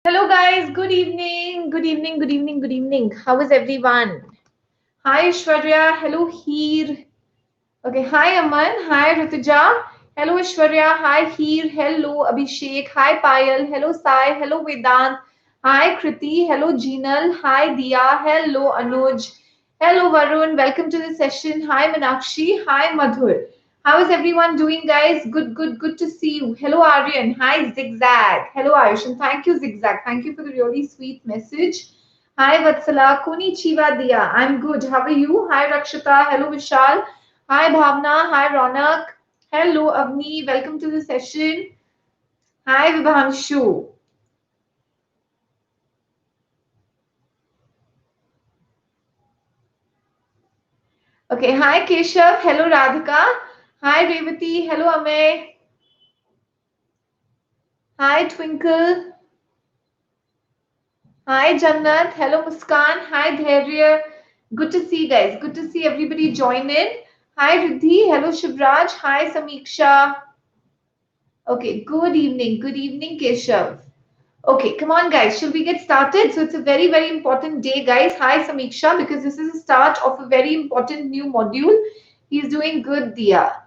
Hello, guys. Good evening. Good evening. Good evening. Good evening. How is everyone? Hi, Ishwarya. Hello, Heer. Okay. Hi, Aman. Hi, Rituja. Hello, Ishwarya. Hi, Heer. Hello, Abhishek. Hi, Payal. Hello, Sai. Hello, Vedant. Hi, Kriti. Hello, Jinal. Hi, Dia. Hello, Anuj. Hello, Varun. Welcome to the session. Hi, Minakshi. Hi, Madhur. How is everyone doing, guys? Good, good, good to see you. Hello, Aryan. Hi, Zigzag. Hello, Ayush. And thank you, Zigzag. Thank you for the really sweet message. Hi, Vatsala. Konnichiwa, Dia. I'm good. How are you? Hi, Rakshita. Hello, Vishal. Hi, Bhavna. Hi, Ronak. Hello, Avni. Welcome to the session. Hi, Vibhanshu. Okay. Hi, Keshav. Hello, Radhika. Hi, Revati. Hello, Amey. Hi, Twinkle. Hi, Jannat. Hello, Muskan. Hi, Dhairya. Good to see you guys. Good to see everybody join in. Hi, Riddhi. Hello, Shivraj. Hi, Samiksha. Okay, good evening. Good evening, Keshav. Okay, come on, guys. Shall we get started? So it's a very, very important day, guys. Hi, Samiksha, because this is the start of a very important new module. He's doing good, Dia.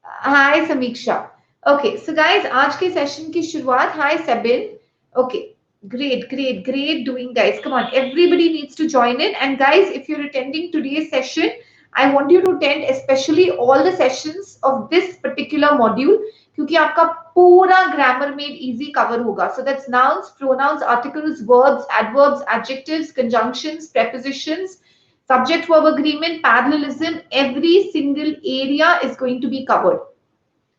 Hi, Samiksha. Okay, so guys, आज के session की शुरुआत. Hi, Sabin. Okay, great doing, guys. Come on, everybody needs to join in. And guys, if you're attending today's session, I want you to attend especially all the sessions of this particular module क्योंकि आपका पूरा grammar made easy cover होगा. So that's nouns, pronouns, articles, verbs, adverbs, adjectives, conjunctions, prepositions, subject verb agreement, parallelism. Every single area is going to be covered.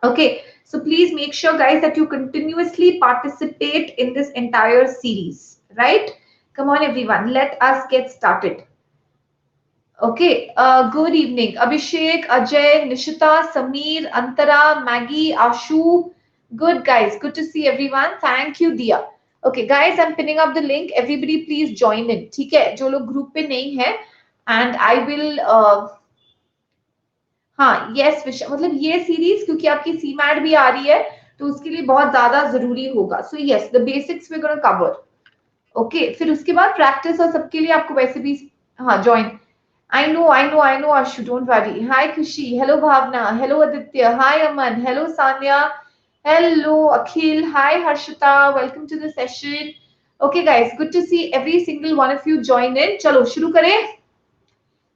Okay, so please make sure, guys, that you continuously participate in this entire series, right? Come on, everyone, let us get started. Okay, good evening. Abhishek, Ajay, Nishita, Sameer, Antara, Maggie, Ashu. Good, guys. Good to see everyone. Thank you, Dia. Okay, guys, I'm pinning up the link. Everybody, please join in. ठीक है जो लोग group पे नहीं है and I will हाँ yes मतलब ये सीरीज क्योंकि आपकी सी मैट भी आ रही है तो उसके लिए बहुत ज्यादा जरूरी होगा so yes the basics we gonna cover okay फिर उसके बाद प्रैक्टिस और सबके लिए आपको वैसे भी हाँ join I know Ashu don't worry hi Khushi hello Bhavna hello Aditya hi Aman hello Sanya hello Akhil hi Harshita welcome to the session okay guys good to see every single one of you join in चलो शुरू करें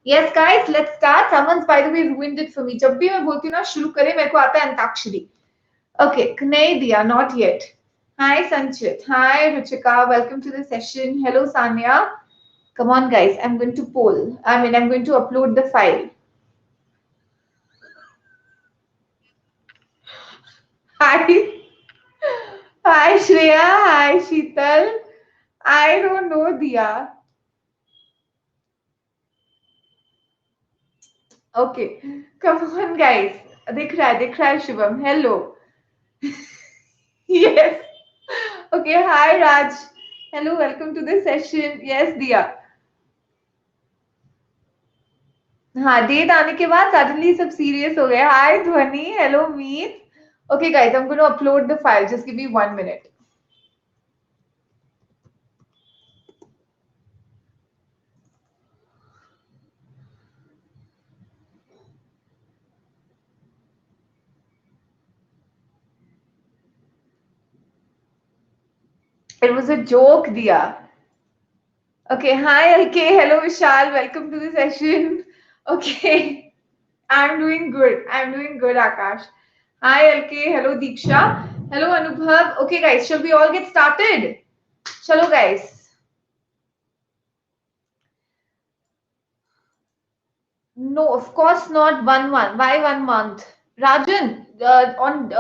Yes, guys, let's start. Someone's, by the way, ruined it for me. जब भी मैं बोलती हूँ ना शुरू करें मेरे को आता है अंताक्षरी. Okay, नहीं दिया, not yet. Hi, Sanchit. Hi, Ruchika. Welcome to the session. Hello, Sanya. Come on, guys. I'm going to poll. I'm going to upload the file. Hi. Hi, Shreya. Hi, Sheetal. I don't know, Dia. Okay. Come on, guys. दिख रहा है Shubham. Hello. Yes. Okay, hi Raj. Hello, welcome to the session. Yes, Dia. हाँ date आने के बाद suddenly सब serious हो गए हाय ध्वनि hello Meet okay guys I am gonna upload the file just give me 1 minute. It was a joke, Dia. Okay, hi LK, hello Vishal, welcome to the session. Okay, I'm doing good, Akash. Hi LK, hello Diksha, hello Anubhav. Okay guys, shall we all get started? Chalo guys. No, of course not 1 month. Why 1 month? Rajan, on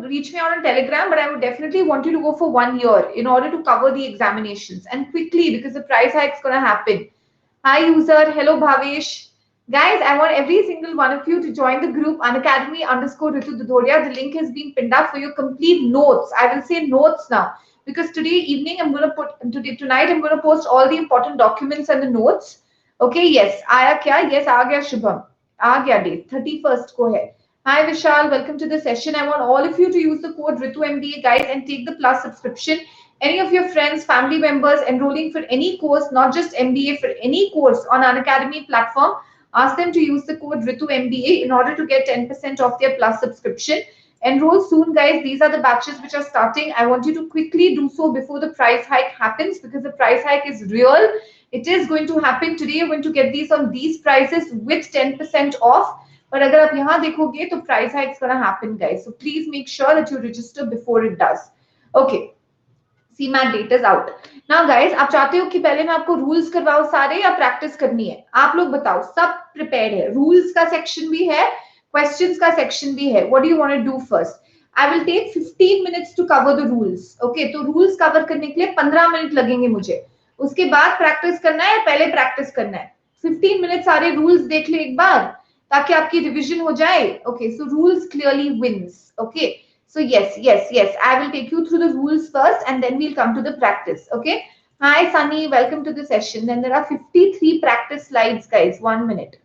reach me out on Telegram, but I would definitely want you to go for 1 year in order to cover the examinations and quickly because the price hike is gonna happen. Hi user, hello Bhavesh. Guys, I want every single one of you to join the group Unacademy underscore Ritu Dudoria. The link has been pinned up for your complete notes. I will say notes now because today evening tonight I'm gonna post all the important documents and the notes. Okay, yes. आया क्या? Yes, आ गया शुभम. आ गया date 31st को है. Hi Vishal, welcome to the session. I want all of you to use the code RITUMBA guys and take the plus subscription. any of your friends, family members enrolling for any course, not just MBA, for any course on Unacademy platform, ask them to use the code Ritu MBA in order to get 10% off their plus subscription. Enroll soon, guys. These are the batches which are starting. I want you to quickly do so before the price hike happens, because the price hike is real. It is going to happen today. You're going to get these on these prices with 10% off. पर अगर आप यहाँ देखोगे तो price hike is gonna happen, guys. So please make sure that you register before it does. Okay. CMAT date is out. Now guys, आप चाहते हो कि पहले मैं आपको रूल्स करवाऊं सारे या प्रैक्टिस करनी है? आप लोग बताओ. सब प्रिपेयर्ड है. रूल्स का सेक्शन भी है, क्वेश्चंस का सेक्शन भी है. What do you want to do first? I will take 15 minutes to cover the rules. Okay, तो रूल्स कवर करने के लिए 15 मिनट लगेंगे मुझे. उसके बाद प्रैक्टिस करना है या पहले प्रैक्टिस करना है? 15 मिनट सारे रूल्स देख ले एक बार, ताकि आपकी रिवीजन हो जाए. Okay, so rules clearly wins. Okay. So yes, I will take you through the rules first and then we'll come to the practice. Okay. Hi Sunny, welcome to the session. Then there are 53 practice slides, guys. 1 minute.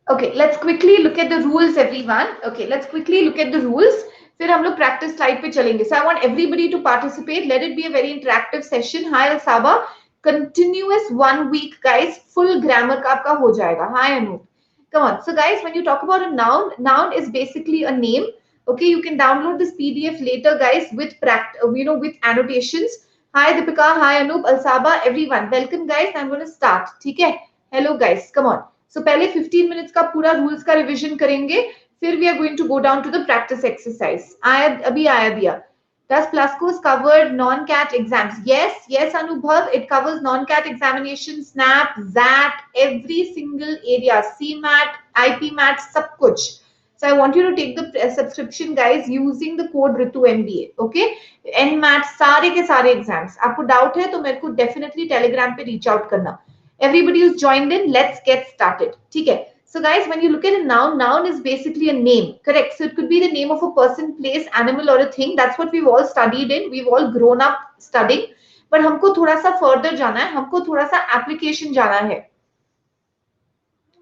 Okay, let's quickly look at the rules, everyone. Okay, let's quickly look at the rules. फिर हम लोग practice slide पे चलेंगे. So I want everybody to participate. Let it be a very interactive session. Hi Alsaba. Continuous 1 week, guys. Full grammar का आपका हो जाएगा. Hi Anup. Come on. So guys, when you talk about a noun is basically a name. Okay, you can download this PDF later, guys, with with annotations. Hi Deepika, hi Anup, Alsaba, everyone. Welcome, guys. I'm going to start. ठीक है? Hello, guys. Come on. So पहले 15 minutes का पूरा rules का revision करेंगे. फिर we are going to go down to the practice exercise. अभी आया दिया. Does Plus Course cover non-CAT exams? Yes, Anubhav. It covers non-CAT examinations, SNAP, ZAT, every single area, CMAT, IPMAT, सब कुछ. So I want you to take the subscription, guys, using the code Ritu MBA. Okay? NMAT, सारे के सारे exams. आपको doubt है तो मेरे को definitely Telegram पे reach out करना. Everybody who's joined in, let's get started. ठीक है? So guys, when you look at a noun is basically a name, correct? So it could be the name of a person, place, animal or a thing. That's what we've all studied in. We've all grown up studying. But हमको थोड़ा सा further जाना है, हमको थोड़ा सा application जाना है.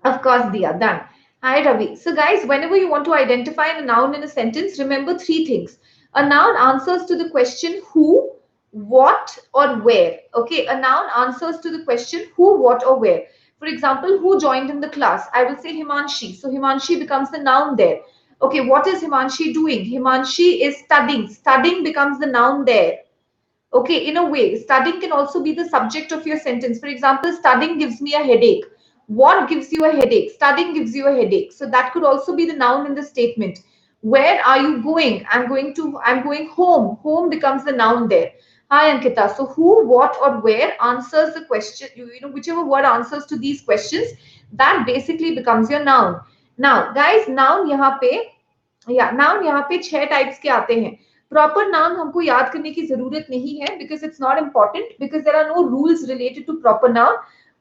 Of course, Diya, done. Hi, Ravi. So guys, whenever you want to identify a noun in a sentence, remember 3 things. A noun answers to the question who, what, or where. Okay, a noun answers to the question who, what, or where. For example, who joined in the class? I will say Himanshi. So Himanshi becomes the noun there. Okay, what is Himanshi doing? Himanshi is studying. Studying becomes the noun there. Okay, in a way, studying can also be the subject of your sentence. For example, studying gives me a headache. What gives you a headache? Studying gives you a headache. So that could also be the noun in the statement. Where are you going? I'm going home. Home becomes the noun there. Hi, Ankita. So who, what, or where answers the question, whichever word answers to these questions, that basically becomes your noun. Now, guys, noun यहाँ पे 6 types के आते हैं. Proper noun हमको याद करने की जरूरत नहीं है because it's not important, because there are no rules related to proper noun.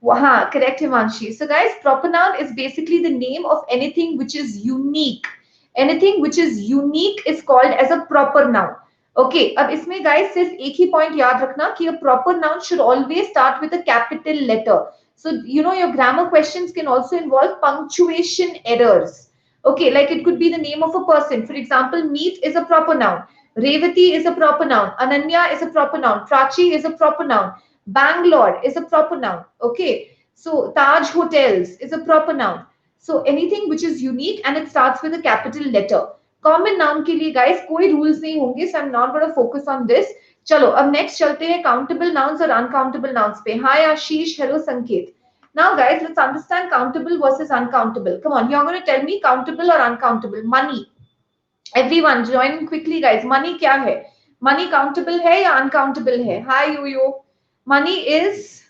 हाँ, correct Himanshi. So guys, proper noun is basically the name of anything which is unique. Anything which is unique is called as a proper noun. Okay, अब इसमें guys सिर्फ एक ही point याद रखना कि a proper noun should always start with a capital letter. So your grammar questions can also involve punctuation errors. Okay, like it could be the name of a person. For example, Meet is a proper noun. Revati is a proper noun. Ananya is a proper noun. Prachi is a proper noun. Bangalore is a proper noun. Okay, so Taj Hotels is a proper noun. So anything which is unique and it starts with a capital letter. Common noun के लिए guys कोई rules नहीं होंगे, so I'm not going to focus on this. चलो अब next चलते हैं countable nouns और uncountable nouns पे. Hi Ashish, hello Sanket. Now guys, let's understand countable versus uncountable. Come on, you're going to tell me countable or uncountable. Money. Everyone join in quickly guys. Money क्या है? Money countable है या uncountable है? Hi Yo-Yo. Money is,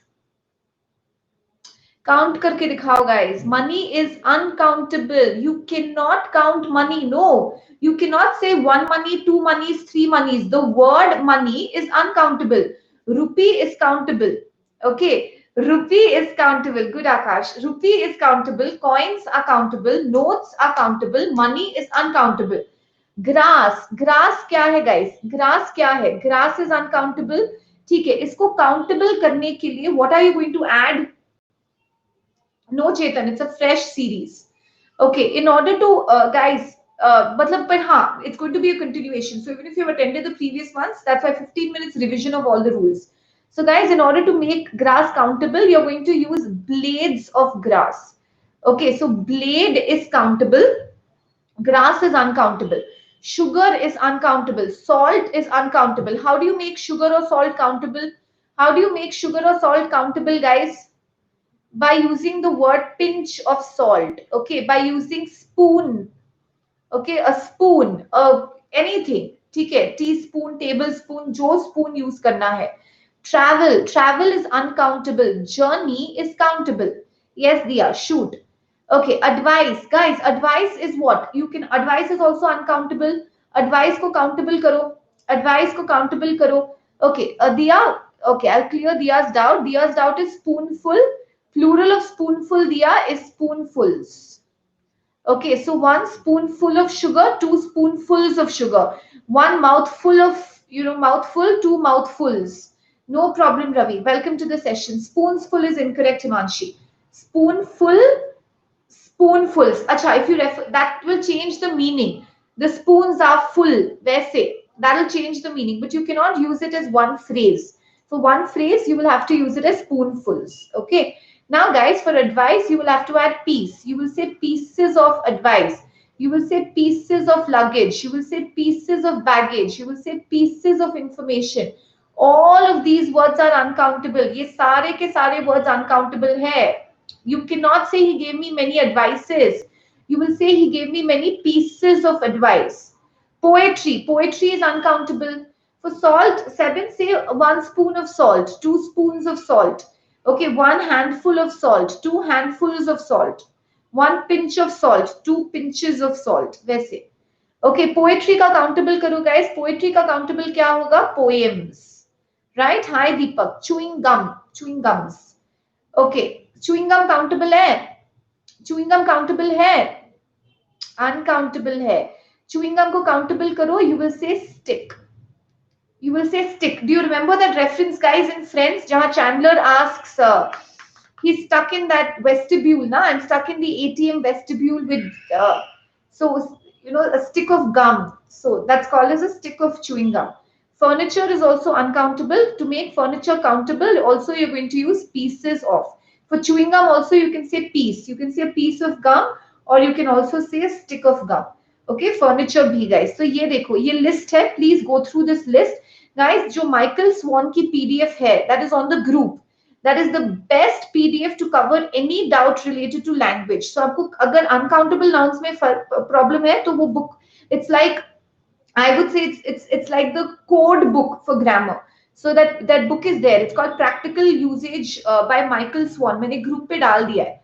count करके दिखाओ guys. Money is uncountable. You cannot count money. No, you cannot say 1 money, 2 monies, 3 monies. The word money is uncountable. Rupee is countable. Okay, rupee is countable. Good Akash. Rupee is countable. Coins are countable. Notes are countable. Money is uncountable. Grass क्या है guys? Grass क्या है? Grass is uncountable. ठीक है, इसको countable करने के लिए what are you going to add? No, Chetan, it's a fresh series. Okay, in order to, guys, matlab, but हाँ, it's going to be a continuation. So even if you've attended the previous ones, that's why 15 minutes revision of all the rules. So guys, in order to make grass countable, you're going to use blades of grass. Okay, so blade is countable, grass is uncountable, sugar is uncountable, salt is uncountable. How do you make sugar or salt countable? How do you make sugar or salt countable, guys? By using the word pinch of salt. Okay, by using spoon. Okay, a spoon, anything, ठीक है, teaspoon, tablespoon, जो spoon use करना है. Travel is uncountable, journey is countable. Yes, Diya, shoot. Okay, advice, guys, advice is what? You can, advice is also uncountable. Advice को countable करो, advice को countable करो. Okay, Diya, okay, I'll clear Diya's doubt. Diya's doubt is spoonful. Plural of spoonful, Diya, is spoonfuls. Okay, so one spoonful of sugar, two spoonfuls of sugar, one mouthful of, mouthful, two mouthfuls. No problem, Ravi. Welcome to the session. Spoonsful is incorrect, Himanshi. Spoonful, spoonfuls. Acha, if you refer, that will change the meaning. The spoons are full, वैसे. That will change the meaning, but you cannot use it as one phrase. For one phrase, you will have to use it as spoonfuls. Okay. Now, guys, for advice, you will have to add piece. You will say pieces of advice. You will say pieces of luggage. You will say pieces of baggage. You will say pieces of information. All of these words are uncountable. ये सारे के सारे words uncountable है. You cannot say he gave me many advices. You will say he gave me many pieces of advice. Poetry. Poetry is uncountable. For salt, 7 say 1 spoon of salt, 2 spoons of salt. Okay, 1 handful of salt, 2 handfuls of salt, 1 pinch of salt, 2 pinches of salt. वैसे. Okay, poetry का countable करो guys. Poetry का countable क्या होगा? Poems. Right? Hi Deepak. Chewing gum. Chewing gums. Okay. Chewing gum countable है? Chewing gum countable है? Uncountable है. Chewing gum को countable करो. You will say stick. You will say stick. Do you remember that reference, guys, in Friends? Jahan Chandler asks, he's stuck in that vestibule. Na? I'm stuck in the ATM vestibule with, so, a stick of gum. So that's called as a stick of chewing gum. Furniture is also uncountable. To make furniture countable, also you're going to use pieces of. For chewing gum, also you can say piece. You can say a piece of gum, or you can also say a stick of gum. Okay, furniture भी, guys. So ये देखो, ये list है. Please go through this list. Guys, जो Michael Swan की PDF है, that is on the group. That is the best PDF to cover any doubt related to language. So आपको अगर uncountable nouns में problem है, तो वो book, it's like, I would say it's like the code book for grammar. So that book is there. It's called Practical Usage by Michael Swan. मैंने group पे डाल दिया है.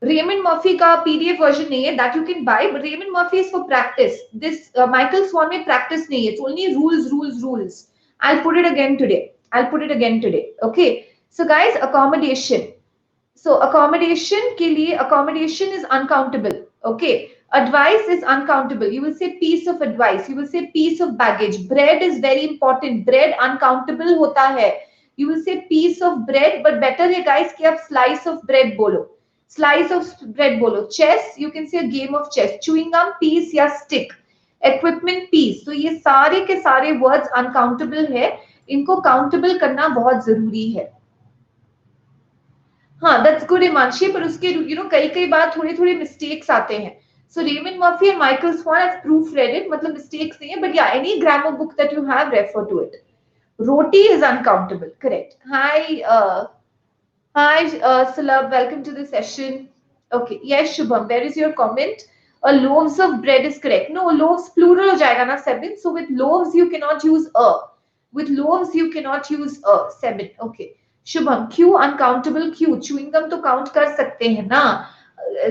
Raymond Murphy का PDF version नहीं है, that you can buy, but Raymond Murphy is for practice. This Michael Swan में practice नहीं है. It's only rules. I'll put it again today. Okay. So guys, accommodation. So accommodation के लिए, accommodation is uncountable. Okay. Advice is uncountable. You will say piece of advice. You will say piece of baggage. Bread is very important. Bread uncountable होता है. You will say piece of bread, but better है guys कि आप slice of bread बोलो. Slice of bread बोलो. Chess, you can say a game of chess. Chewing gum, piece या stick. Equipment, piece. तो ये सारे के सारे words uncountable है. इनको countable करना बहुत जरूरी है. हाँ, that's good, Imanshi, पर उसके कई बार थोड़े mistakes आते हैं. So Raymond Murphy and Michael Swan, I've proofread it. मतलब mistakes नहीं है, but yeah, any grammar book that you have, refer to it. Roti is uncountable. Correct. Hi, Salab, welcome to the session. Okay, yes, Shubham, where is your comment? Loaves of bread is correct. No, loaves plural हो जाएगा ना, 7. So with loaves you cannot use a. With loaves you cannot use a. 7. Okay. Shubham, Q uncountable Q. Chewing gum तो count कर सकते हैं ना.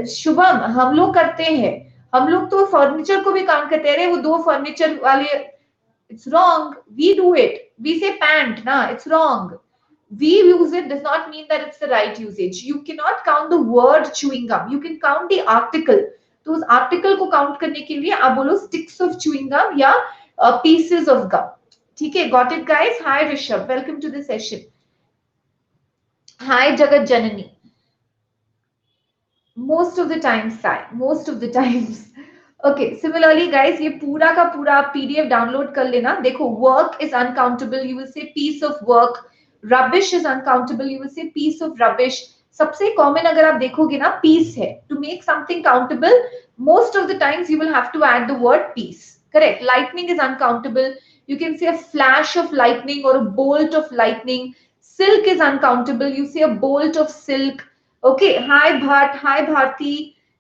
शुभम, हम लोग करते हैं. हम लोग तो फर्नीचर को भी काउंट करते हैं. वो 2 फर्नीचर वाले. It's wrong. We do it. We say pant ना. It's wrong. We use it does not mean that it's the right usage. You cannot count the word chewing gum. You can count the article. तो उस article को count करने के लिए आप बोलो sticks of chewing gum या pieces of gum. ठीक है, got it guys? Hi Rishabh, welcome to the session. Hi Jagat Janani. Most of the times, Sai. Most of the times. Okay, similarly guys ये पूरा का पूरा PDF download कर लेना. देखो, work is uncountable, you will say piece of work. Rubbish is uncountable, you will say piece of rubbish. सबसे common अगर आप देखोगे ना, पीस है. To make something countable, most of the times you will have to add the word piece. Correct. Lightning is uncountable. You can say a flash of lightning or a bolt of lightning. Silk is uncountable. You say a bolt of silk. Okay. Hi Bhatt. Hi Bharti.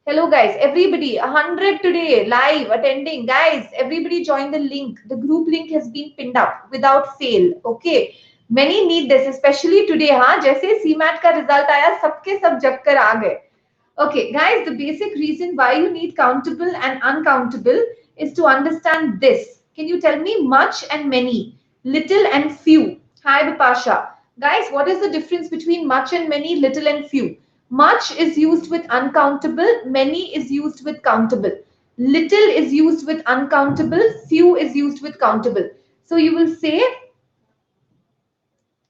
Hello guys, everybody, 100 today, live, attending. Guys, everybody join the link. The group link has been pinned up without fail. Okay. Many need this, especially today. हाँ, जैसे CMAT का result आया, सबके सब जग कर आ गए. Okay, guys, the basic reason why you need countable and uncountable is to understand this. Can you tell me much and many, little and few? Hi, Bipasha. Guys, what is the difference between much and many, little and few? Much is used with uncountable, many is used with countable. Little is used with uncountable, few is used with countable. So you will say,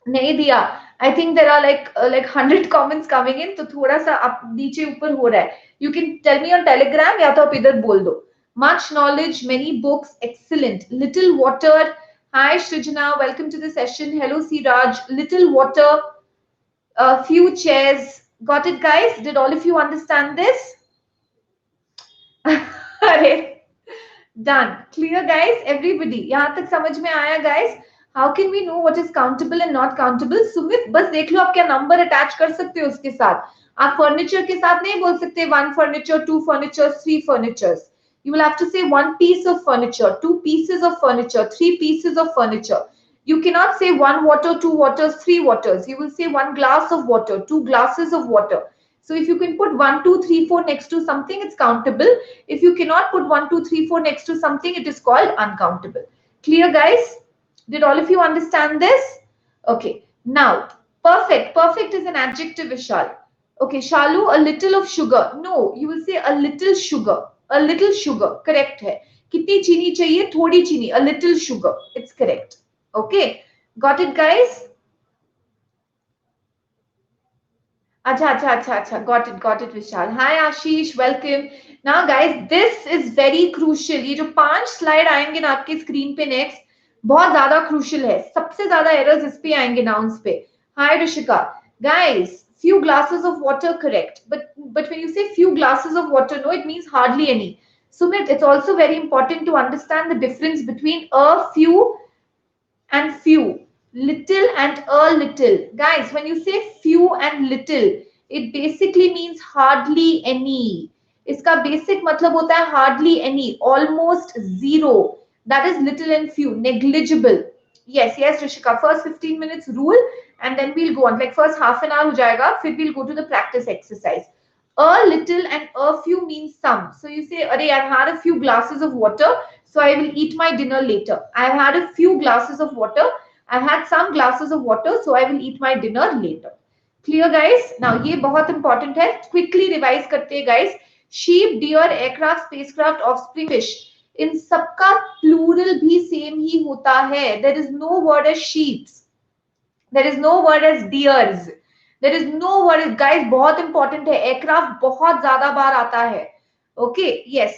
नहीं दिया. I think there are like 100 comments coming in, तो थोड़ा सा आप नीचे ऊपर हो रहा है. You can tell me on Telegram, या तो आप इधर बोल दो. Much knowledge, many books, excellent. Little water. Hi Srijana, welcome to the session. Hello Siraj. Little water, few chairs. Got it guys? Did all of you understand this? अरे, done. Clear guys, everybody? यहाँ तक समझ में आया guys? How can we know what is countable and not countable? Sumit, बस देख लो आप क्या नंबर अटैच कर सकते हो उसके साथ. आप फर्नीचर के साथ नहीं बोल सकते 1 furniture, 2 furniture, 3 furnitures. You will have to say 1 piece of furniture, 2 pieces of furniture, 3 pieces of furniture. You cannot say 1 water, 2 waters, 3 waters. You will say 1 glass of water, 2 glasses of water. So if you can put 1, 2, 3, 4 next to something, it's countable. If you cannot put 1, 2, 3, 4 next to something, it is called uncountable. Clear guys? Did all of you understand this? Okay. Now, perfect. Perfect is an adjective, Vishal. Okay, Shalu, a little of sugar. No, you will say a little sugar. A little sugar. Correct hai. कितनी चीनी चाहिए? थोड़ी चीनी. A little sugar. It's correct. Okay. Got it, guys? Acha. Got it, Vishal. Hi, Ashish. Welcome. Now, guys, this is very crucial. ये जो 5 slide आएंगे ना आपके स्क्रीन पे नेक्स्ट, बहुत ज्यादा क्रूशियल है. सबसे ज्यादा एरर्स इस पे आएंगे नाउन्स पे. Hi Rishika. Guys, few glasses of water, correct. But when you say few glasses of water, no, it means hardly any. Sumit, it's also very important to understand the difference between a few and few. Little and a little. Guys, when you say few and little, it basically means hardly any. इसका basic मतलब होता है hardly any, almost zero. That is little and few. Negligible. Yes, Rishika. First 15 minutes rule, and then we'll go on. Like first half an hour हो जाएगा, फिर we'll go to the practice exercise. A little and a few means some. So you say, "Arey, I've had a few glasses of water, so I will eat my dinner later. I've had a few glasses of water. I've had some glasses of water, so I will eat my dinner later." Clear, guys? Now, ये बहुत important है. Quickly revise करते हैं, guys. Sheep, deer, aircraft, spacecraft, offspring, fish. इन सबका plural भी same ही होता है. There is no word as sheep. There is no word as deers. There is no word as, guys, बहुत important है. Aircraft बहुत ज्यादा बार आता है. Okay, yes.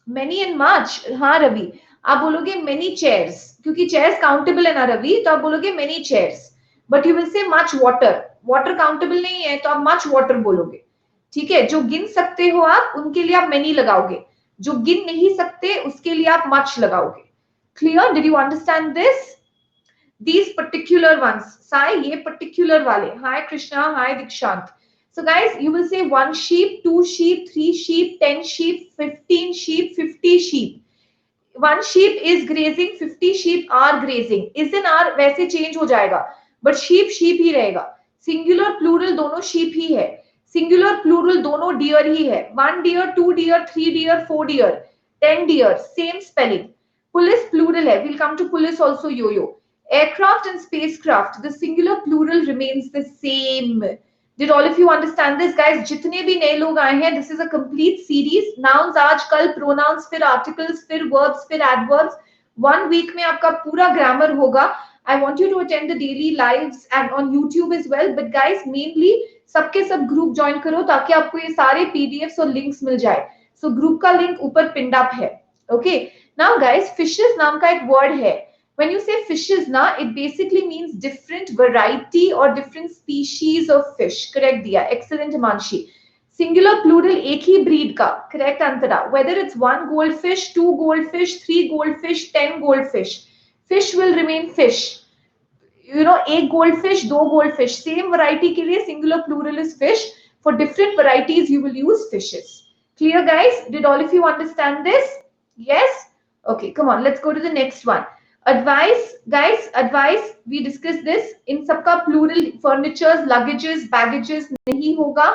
Many and much. हाँ रवि, आप बोलोगे many chairs, क्योंकि chairs countable है ना रवि, तो आप बोलोगे many chairs. But you will say much water. Water countable नहीं है, तो आप much water बोलोगे. ठीक है, जो गिन सकते हो आप, उनके लिए आप many लगाओगे. जो गिन नहीं सकते, उसके लिए आप much लगाओगे. Clear? Did you understand this? These particular ones. Sai, ये particular वाले. Hi Krishna, hi Dikshant. So guys, you will say 1 sheep, 2 sheep, 3 sheep, 10 sheep, 15 sheep, 50 sheep. 1 sheep is grazing, 50 sheep are grazing. Is in are वैसे change हो जाएगा, but sheep ही रहेगा. Singular plural दोनों sheep ही है. Singular plural दोनों deer ही है. 1 deer, 2 deer, 3 deer, 4 deer, 10 deer, same spelling. Police plural है. We'll come to police also, yo-yo. Aircraft and spacecraft, the singular plural remains the same. Did all of you understand this, guys? जितने भी नए लोग आए हैं, this is a complete series. Nouns आज कल, pronouns फिर articles फिर verbs फिर adverbs. 1 week में आपका पूरा grammar होगा. I want you to attend the daily lives and on YouTube as well. But guys, mainly सबके सब group join करो ताकि आपको ये सारे PDFs और links मिल जाए. सो ग्रुप का लिंक ऊपर पिंड अप है. ओके, नाउ गाइस फिशेस नाम का एक वर्ड है. when you say fishes na, it basically means different variety or different species of fish. correct diya, excellent Himanshi. Singular plural एक ही breed का. correct Antara. whether it's one goldfish, two goldfish, three goldfish, 10 goldfish, fish will remain fish. एक goldfish, दो goldfish, same variety के लिए singular plural is fish. For different varieties you will use fishes. Clear guys? Did all of you understand this? Yes? Okay, come on, let's go to the next one. Advice, guys, advice, we discussed this. In सबका plural furnitures, luggages, baggages नहीं होगा.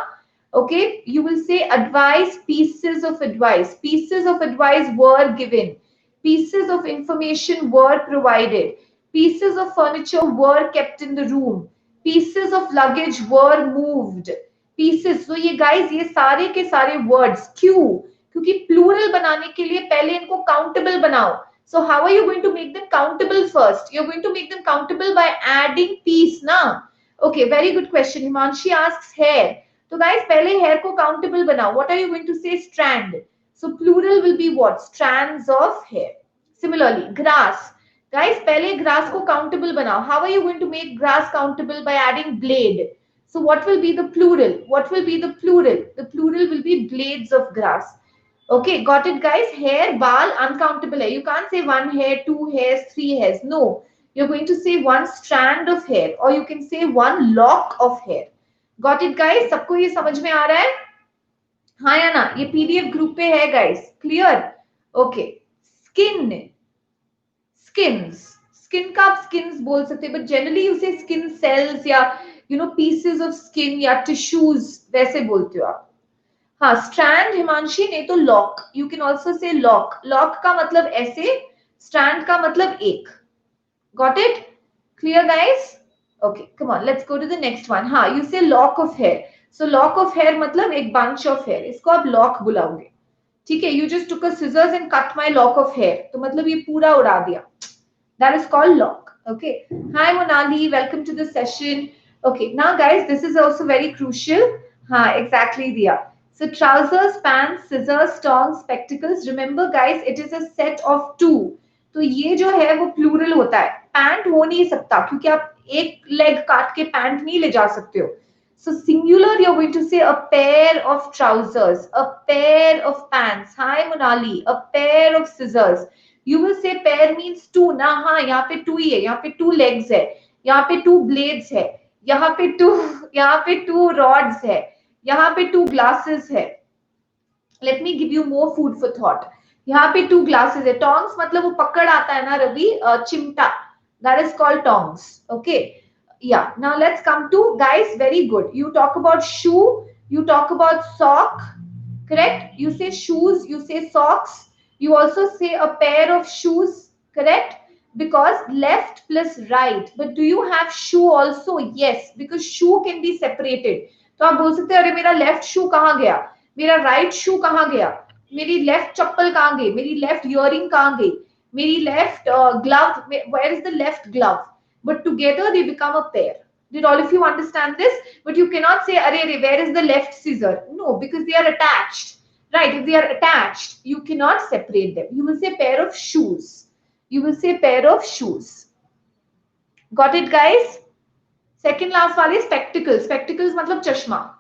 Okay, you will say advice, pieces of advice. Pieces of advice were given. Pieces of information were provided. Pieces of furniture were kept in the room. Pieces of luggage were moved. Pieces. So ये guys ये सारे के सारे words क्यों? क्योंकि plural बनाने के लिए पहले इनको countable बनाओ. So how are you going to make them countable first? You're going to make them countable by adding piece ना. Okay, very good question. Himanshi asks hair. तो guys पहले hair को countable बनाओ. What are you going to say? Strand. So plural will be what? Strands of hair. Similarly, grass. Guys, पहले grass को countable बनाओ. How are you going to make grass countable? By adding blade. So what will be the plural? What will be the plural? The plural will be blades of grass. Okay, got it guys? Hair, baal, uncountable hai. You can't say one hair, two hairs, three hairs. No. You're going to say one strand of hair or you can say one lock of hair. Got it guys? सबको ये समझ में आ रहा है? हाँ या ना? ये PDF ग्रुप पे है guys. Clear? Okay. Skin. Skins. Skin का आप skins बोल सकते हैं, but generally you say skin cells या pieces of skin या tissues वैसे बोलते हो आप. हाँ, strand हिमांशी नहीं तो lock. You can also say lock. Lock का मतलब ऐसे, strand का मतलब एक. Got it? Clear guys? Okay, come on, let's go to the next one. हाँ, you say lock of hair. So lock of hair मतलब एक bunch of hair. इसको आप lock बुलाओगे. ठीक है, you just took a scissors and cut my lock of hair. तो मतलब ये पूरा उड़ा दिया. That is called lock. Okay. Hi Monali, welcome to the session. Okay, now guys, this is also very crucial. हाँ, exactly दिया. So trousers, pants, scissors, tongs, spectacles. Remember guys, it is a set of two. तो ये जो है वो plural होता है. Pant हो नहीं सकता क्योंकि आप एक leg काट के pant नहीं ले जा सकते हो. So singular, you're going to say a pair of trousers, a pair of pants. Hi Monali, a pair of scissors. You will say pair means two ना. हाँ, यहाँ पे two ही है, यहाँ पे two legs है, यहाँ पे two blades है, यहाँ पे two rods है, यहाँ पे two glasses है. Let me give you more food for thought. यहाँ पे two glasses है. Tongs मतलब वो पकड़ आता है ना रवि, चिमटा. That is called tongs. Okay. Yeah. Now let's come to guys. Very good. You talk about shoe. You talk about sock. Correct. You say shoes. You say socks. You also say a pair of shoes. Correct. Because left plus right. But do you have shoe also? Yes. Because shoe can be separated. तो आप बोल सकते हैं अरे मेरा left शू कहाँ गया, मेरा राइट शू कहाँ गया, मेरी लेफ्ट चप्पल कहाँ गई, मेरी लेफ्ट इयरिंग कहाँ गई, मेरी left glove, where is the left glove? But together they become a pair. Did all of you understand this? But you cannot say arey where is the left scissor? No, because they are attached. Right, if they are attached, you cannot separate them. You will say pair of shoes. You will say pair of shoes. Got it guys? Second last one is spectacles. Spectacles मतलब चश्मा.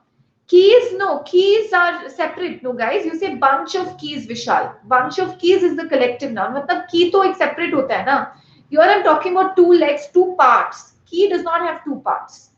Keys, no, keys are separate. No, guys, you say bunch of keys, Vishal. Bunch of keys is the collective noun. मतलब key तो एक separate होता है ना. Here I'm talking about two legs, two parts. Key does not have two parts.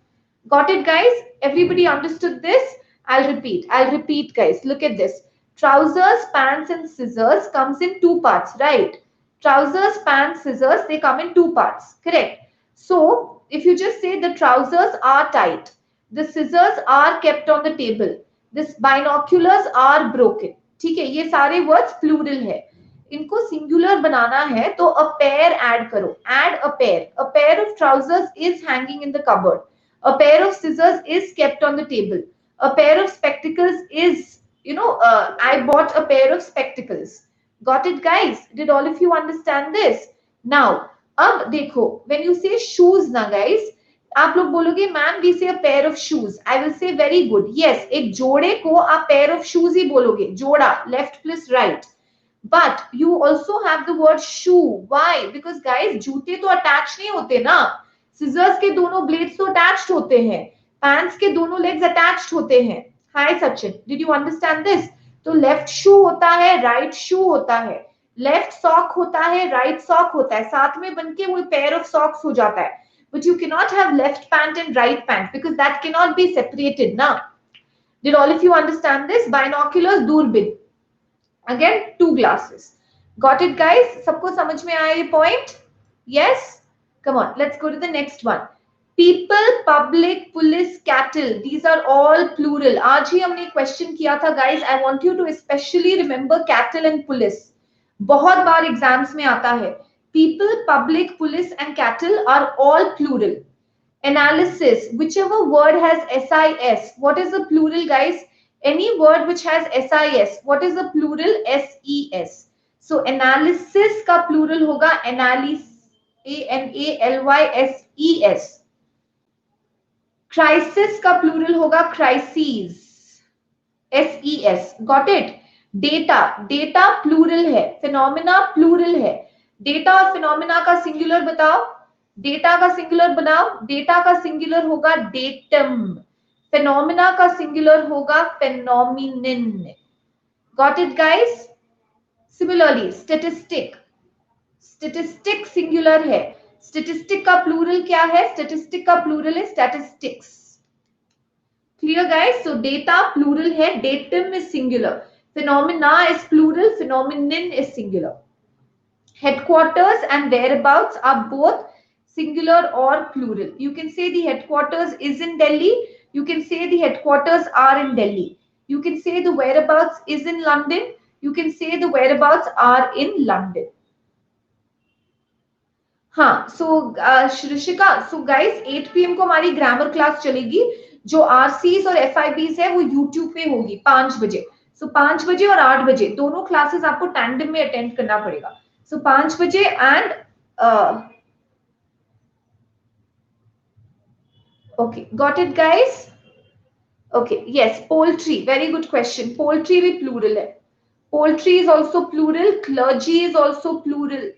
Got it, guys? Everybody understood this? I'll repeat, guys. Look at this. Trousers, pants, and scissors comes in two parts, right? Trousers, pants, scissors, they come in two parts. Correct. So, if you just say the trousers are tight, the scissors are kept on the table, the binoculars are broken. ठीक है, ये सारे words plural है. इनको singular बनाना है तो a pair add करो. Add a pair. A pair of trousers is hanging in the cupboard. A pair of scissors is kept on the table. A pair of spectacles is, I bought a pair of spectacles. Got it, guys? Did all of you understand this? Now, अब देखो, when you say shoes ना guys, आप लोग बोलोगे ma'am we से a pair of shoes, I will say very good, yes, एक जोड़े को आप पेयर ऑफ शूज ही बोलोगे, जोड़ा, left plus right, but you also have the word shoe, why, because guys जूते तो अटैच नहीं होते ना, सिजर्स के दोनों ब्लेड्स तो अटैच्ड होते हैं, पैंट्स के दोनों लेग्स अटैच्ड होते हैं। Hi Sachin, did you understand this? तो लेफ्ट शू होता है, राइट शू होता है, लेफ्ट सॉक होता है, राइट सॉक होता है, साथ में बनके वो पेयर ऑफ सॉक्स हो जाता है, but you cannot have left pant and right pant because that cannot be separated now. Did all of you understand this? Binoculars, दूरबीन, again two glasses. Got it guys? सबको समझ में आया ये point? Yes? Come on, let's go to the next one. People, public, police, cattle, these are all plural. आज ही हमने question किया था guys. I want you to especially remember cattle and police. बहुत बार एग्जाम्स में आता है. People, public, police and cattle are all plural. Analysis, whichever word has sis, what is the plural guys? Any word which has sis, what is the plural? Ses. So analysis का plural होगा analysis, analyses. Crisis का plural होगा crises, ses. Got it? Data, data plural है, phenomena plural है. Data और phenomena का singular बताओ, data का सिंगुलर बनाओ, डेटा का सिंगुलर होगा डेटम, फेनोमेना का सिंगुलर होगा phenomenon. Got it guys? Similarly statistic, statistic singular है, स्टैटिस्टिक का प्लूरल क्या है? स्टैटिस्टिक का प्लूरल है statistics. Clear guys? So data plural है, datum is singular, phenomena is plural, phenomenon is singular. Headquarters and whereabouts are both singular or plural. You can say the headquarters is in Delhi. You can say the headquarters are in Delhi. You can say the whereabouts is in London. You can say the whereabouts are in London. हाँ, so श्रिशिका, so guys 8 PM को हमारी grammar class चलेगी, जो RCs और एफआईबीज है वो YouTube पे होगी 5 बजे. सो 5 बजे और 8 बजे दोनों क्लासेस आपको टैंडम में अटेंड करना पड़ेगा. So 5 बजे and okay, got it guys? Okay, yes, poultry, very good question. Poultry भी plural है. Poultry is also plural, clergy is also plural.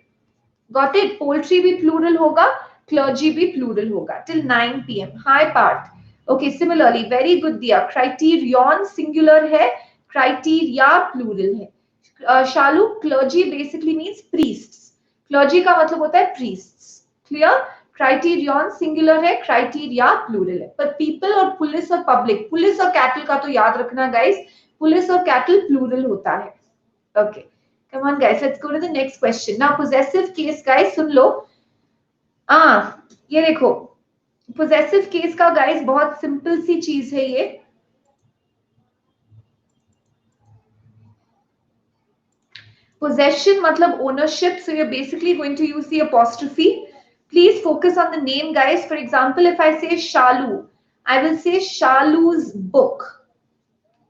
Got it? Poultry भी plural होगा, clergy भी plural होगा. Till 9 PM. Hi Parth. Okay, similarly, very good Diya. Criterion singular है, criteria plural है. Shalu, clergy basically means priests. Clergy का मतलब होता है priests. Clear? Criterion singular है, criteria plural है. पर people और police और public, police और cattle का तो याद रखना guys. Police और cattle plural होता है. Okay. Come on guys, let's go to the next question. Now possessive case guys, सुन लो. ये देखो, possessive case का guys बहुत simple सी चीज है ये. Possession matlab ownership, so you're basically going to use the apostrophe. Please focus on the name guys. For example, if I say Shalu, I will say Shalu's book.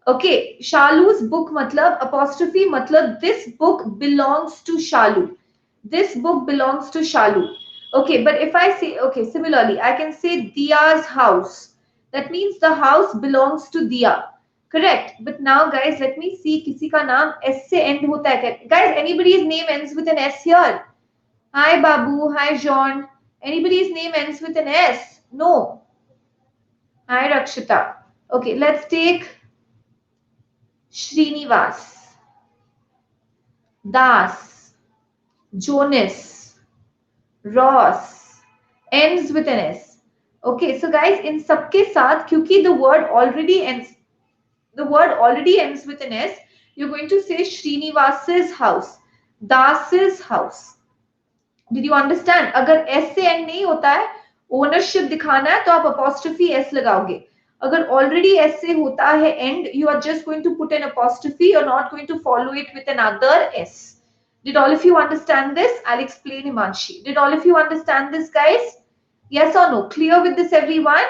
Okay, Shalu's book matlab apostrophe matlab this book belongs to Shalu. This book belongs to Shalu. Okay, but if I say, okay, similarly I can say Diya's house. That means the house belongs to Diya. Correct. But now guys, let me see किसी का नाम S से end होता है क्या? Guys, anybody's name ends with an S here? Hi Babu, hi John. Anybody's name ends with an S? No. Hi Rakshita. Okay, let's take Srinivas, Das, Jonas, Ross, ends with an S. Okay, so guys, in सबके साथ क्योंकि the word already ends with an S, you're going to say Srinivas's house, Das's house. Did you understand? अगर S से end नहीं होता है, ownership दिखाना है तो आप apostrophe S लगाओगे. अगर already S से होता है end, you are just going to put an apostrophe. You're not going to follow it with another S. Did all of you understand this? I'll explain Himanshi. Did all of you understand this, guys? Yes or no? Clear with this, everyone?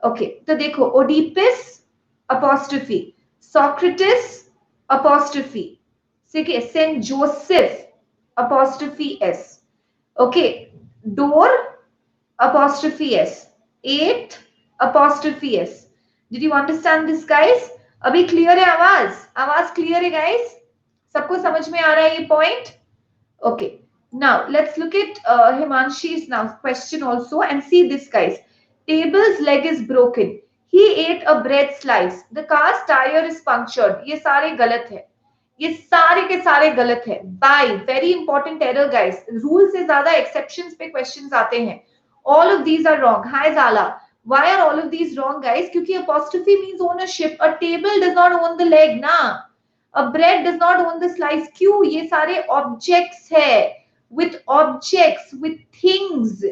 Okay. तो देखो, Oedipus apostrophe, Socrates apostrophe, Saint Joseph apostrophe S. Okay. Door apostrophe S. 8th apostrophe s. Did you understand this, guys? अभी clear है आवाज? आवाज clear है guys? सबको समझ में आ रहा है ये point? Okay. Now let's look at Himanshi's now question also and see this, guys. Table's leg is broken. He ate a bread slice. The car's tire is punctured. ये सारे गलत है. ये सारे के सारे गलत है. By very important error, guys. Rule से ज्यादा exceptions पे questions आते हैं. All of these are wrong. Hi Zala. Why are all of these wrong, guys? क्योंकि apostrophe means ownership. A table does not own the leg, ना. A bread does not own the slice. क्यों? ये सारे objects है. With objects, with things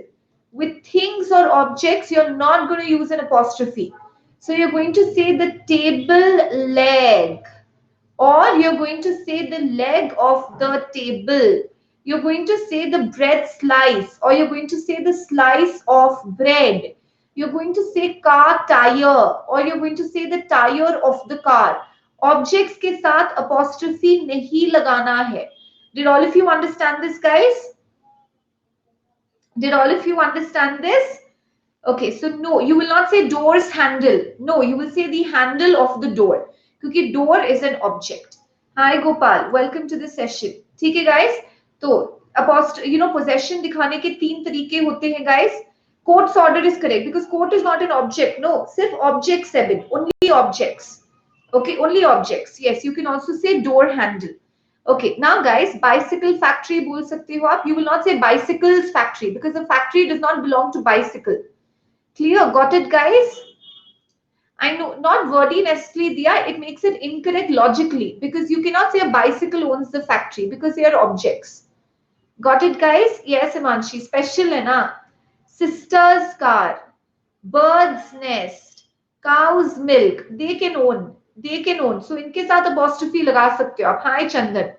or objects, you're not going to use an apostrophe. So you're going to say the table leg, or you're going to say the leg of the table. You're going to say the bread slice, or you're going to say the slice of bread. You're going to say car tire, or you're going to say the tire of the car. Objects के साथ apostrophe नहीं लगाना है. Did all of you understand this, guys? Did all of you understand this? Okay, so no, you will not say door's handle. No, you will say the handle of the door. क्योंकि door is an object. Hi Gopal, welcome to the session. ठीक है guys? तो possession दिखाने के तीन तरीके होते हैं guys. Court's order is correct because court is not an object. No, सिर्फ objects है बिन. Only objects. Okay, only objects. Yes, you can also say door handle. Okay, now guys, bicycle factory बोल सकते हो आप. You will not say bicycles factory because the factory does not belong to bicycle. Clear? Got it, guys? I know, not wordy necessarily, Dia. It makes it incorrect logically because you cannot say a bicycle owns the factory because they are objects. Got it, guys? Yes, Imanshi. Special है ना? Sister's car, bird's nest, cow's milk. They can own. They can own. So इनके साथ apostrophe लगा सकते हो आप. Hi, Chandan.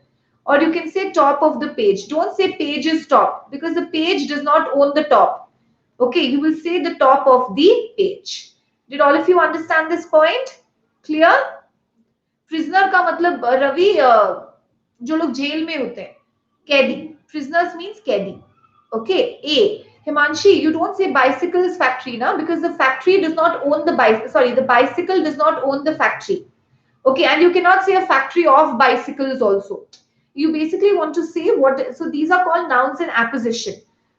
Or you can say top of the page. Don't say page is top because the page does not own the top. Okay, you will say the top of the page. Did all of you understand this point? Clear? Prisoner का मतलब रवि जो लोग jail में होते हैं, कैदी. Prisoners means कैदी. Okay, A. Himanshi, you don't say bicycles factory now because the factory does not own the bicycle. Sorry, the bicycle does not own the factory. Okay, and you cannot say a factory of bicycles also. You basically want to say what, so these are called nouns in apposition.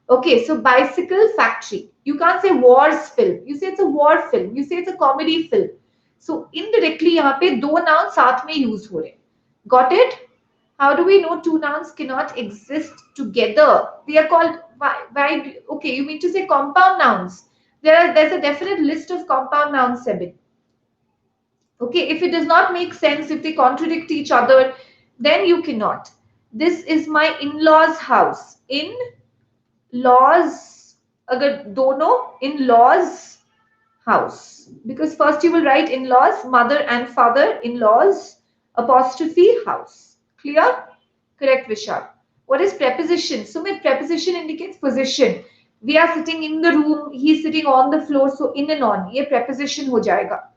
Okay, so bicycle factory. You can't say wars film. You say it's a war film. You say it's a comedy film. So indirectly यहाँ पे दो nouns साथ में use हो रहे. Got it? How do we know two nouns cannot exist together? They are called why okay, you mean to say compound nouns. There's a definite list of compound nouns, Sebin. Okay, if it does not make sense, if they contradict each other, then you cannot. This is my in-laws house. In-laws, agar dono, in-laws house. Because first you will write in-laws, mother and father, in-laws, apostrophe house. Clear? Correct, Vishal. What is preposition? Sumit, preposition indicates position. We are sitting in the room, he is sitting on the floor, so in and on. ये preposition हो जाएगा.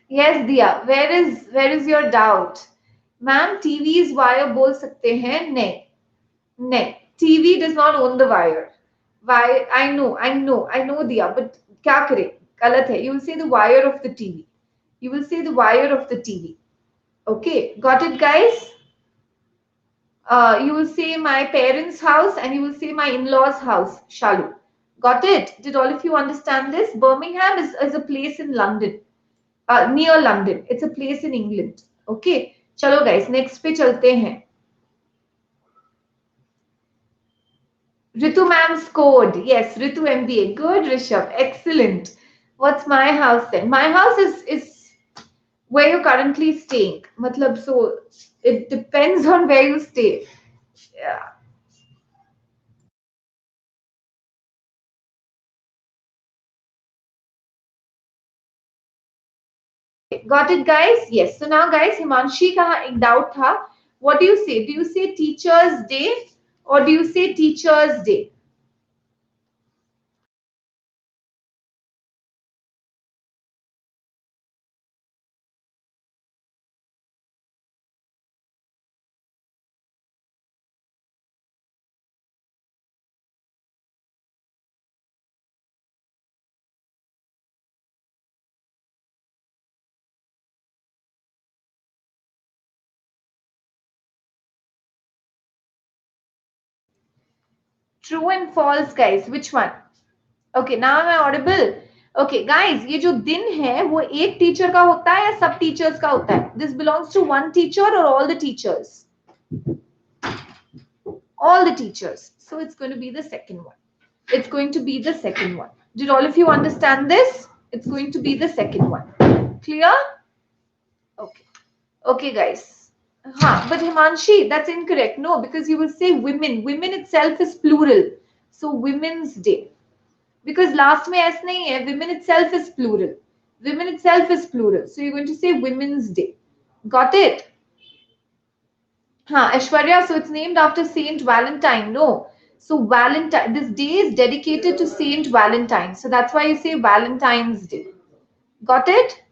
Yes, Diya. Where is your doubt? Ma'am, TV is wire बोल सकते हैं? नहीं, नहीं. TV does not own the wire. Why? I know, Diya. But क्या करें? गलत है. You will say the wire of the TV. You will say the wire of the TV. Okay, got it, guys? You will say my parents' house and you will say my in-laws' house. Shalu. Got it? Did all of you understand this? Birmingham is a place in London. Near London. It's a place in England. Okay. चलो guys, next पे चलते हैं. Ritu ma'am's code. Yes, Ritu MBA. Good, Rishabh. Excellent. What's my house then? My house is where you're currently staying. Matlab, so it depends on where you stay. Yeah. Got it, guys? Yes. So now, guys, Himanshi का एक doubt था. What do you say? Do you say Teachers' Day or do you say Teachers' Day? True and false, guys. Which one? Okay, now am I audible? Okay, guys, ये जो दिन है वो एक teacher का होता है या सब टीचर्स का होता है? This belongs to one teacher or all the teachers? All the teachers. So it's going to be the second one. It's going to be the second one. Did all of you understand this? It's going to be the second one. Clear? Okay. Okay, guys. But Himanshi, that's incorrect. No, because you will say women. Women itself is plural. So Women's Day. Because last में S नहीं है. Women itself is plural. Women itself is plural. So you're going to say Women's Day. Got it? Aishwarya, so it's named after Saint Valentine. No. So Valentine, this day is dedicated to Saint Valentine. So that's why you say Valentine's Day. Got it?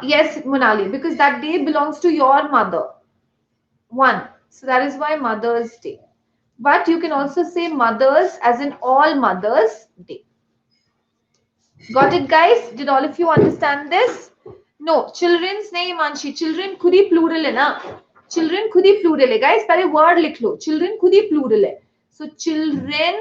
Yes, Monali, because that day belongs to your mother. One. So that is why Mother's Day. But you can also say mothers as in all Mothers Day. Got it, guys? Did all of you understand this? No, children's nahi Manshi. Children खुद ही plural है ना. Children खुद ही plural है, guys. पहले word लिख लो. Children खुद ही plural है. So children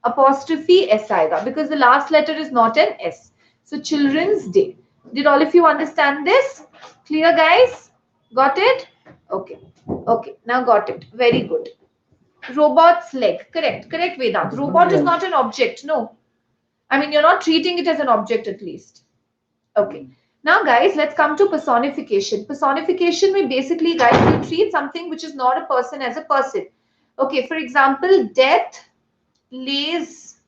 apostrophe S आएगा because the last letter is not an S. So Children's Day. Did all of you understand this? Clear, guys? Got it? Okay. Okay. Now got it. Very good. Robot's leg. Correct. Correct, Vedant. Robot is not an object. No. I mean, you're not treating it as an object at least. Okay. Now, guys, let's come to personification. Personification means basically, guys, you treat something which is not a person as a person. Okay, for example, Death lays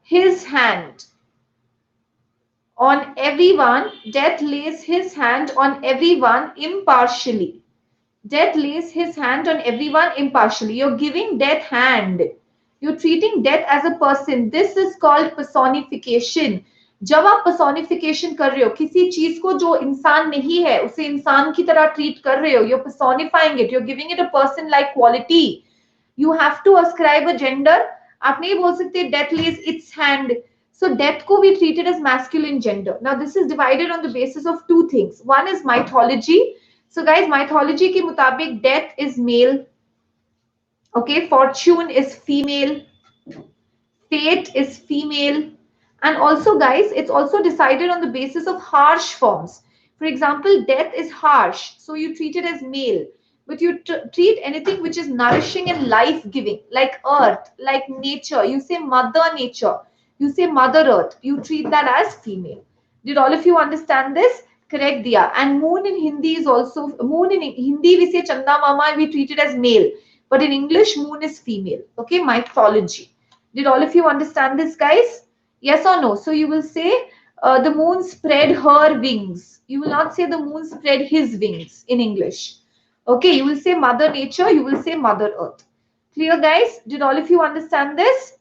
his hand on everyone. Death lays his hand on everyone impartially. Death lays his hand on everyone impartially. You're giving Death hand. You're treating Death as a person. This is called personification. जब आप personification कर रहे हो किसी चीज को जो इंसान नहीं है उसे इंसान की तरह treat कर रहे हो, you're personifying it, you're giving it a person like quality. You have to ascribe a gender. आप नहीं बोल सकते Death lays its hand. So Death को we treated as masculine gender. Now this is divided on the basis of two things. One is mythology. So guys, mythology के मुताबिक Death is male. Okay, Fortune is female. Fate is female. And also, guys, it's also decided on the basis of harsh forms. For example, Death is harsh, so you treat it as male. But you treat anything which is nourishing and life-giving, like earth, like nature. You say Mother Nature. You say Mother Earth. You treat that as female. Did all of you understand this? Correct, Dia. And moon in Hindi is also, moon in Hindi we say Chanda Mama and we treat it as male. But in English, moon is female. Okay, mythology. Did all of you understand this, guys? Yes or no? So you will say the moon spread her wings. You will not say the moon spread his wings in English. Okay, you will say Mother Nature, you will say Mother Earth. Clear, guys? Did all of you understand this?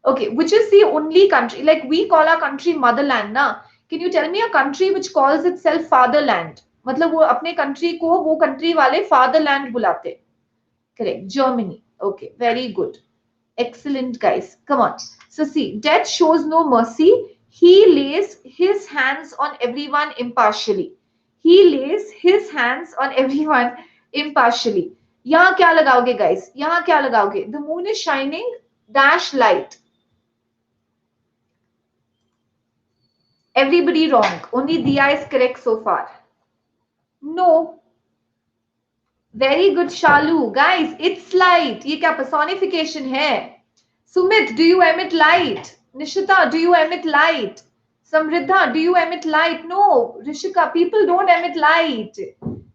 Okay, which is the only country, like we call our country motherland, na? Can you tell me a country which calls itself fatherland? मतलब वो अपने country को वो country वाले fatherland बुलाते. Correct, Germany. Okay, very good. Excellent, guys. Come on. So see, Death shows no mercy. He lays his hands on everyone impartially. He lays his hands on everyone impartially. यहाँ क्या लगाओगे, guys? यहाँ क्या लगाओगे? The moon is shining dash light. Everybody wrong. Only Diya is correct so far. No. Very good, Shalu. Guys, it's light. ये क्या personification है? Sumit, do you emit light? Nishita, do you emit light? Samriddha, do you emit light? No, Rishika, people don't emit light.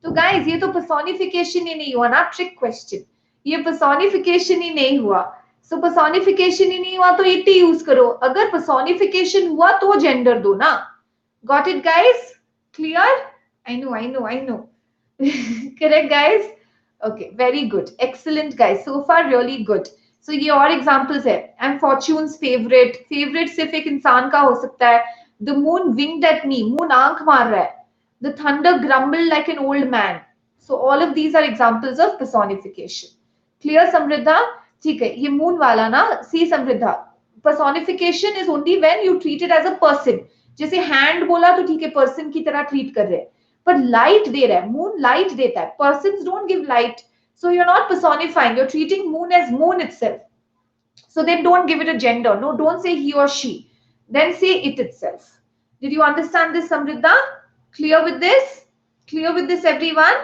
तो guys, ये तो personification ही नहीं हुआ ना, trick question. ये personification ही नहीं हुआ. So personification ही नहीं हुआ तो it use करो. अगर personification हुआ तो gender दो ना. Got it, guys? Clear? I know. Correct, guys? Okay, very good. Excellent, guys. So far, really good. So ये और examples है. And Fortune's favorite. Favorite सिर्फ एक इंसान का हो सकता है. The moon winked at me. Moon आंख मार रहा है. The thunder grumbled like an old man. So all of these are examples of personification. Clear, Samriddha? ठीक है. ये moon वाला ना. See, Samriddha. Personification is only when you treat it as a person. जैसे hand बोला तो ठीक है person की तरह treat कर रहे हैं. पर light दे रहा है. Moon light देता है. Persons don't give light. So you're not personifying, you're treating moon as moon itself. So then don't give it a gender. No, don't say he or she. Then say it itself. Did you understand this, Samriddha? Clear with this? Clear with this, everyone?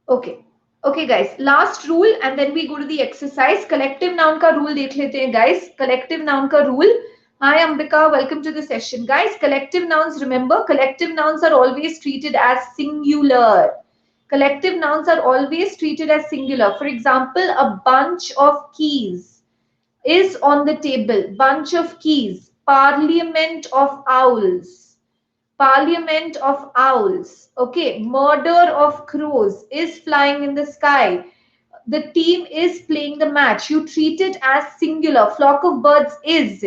Okay. Okay, guys. Last rule, and then we go to the exercise. Collective noun ka rule dekh lete hain, guys. Collective noun ka rule. Hi, Ambika. Welcome to the session, guys. Collective nouns. Remember, collective nouns are always treated as singular. Collective nouns are always treated as singular. For example, a bunch of keys is on the table. Bunch of keys. Parliament of owls. Parliament of owls. Okay. Murder of crows is flying in the sky. The team is playing the match. You treat it as singular. Flock of birds is.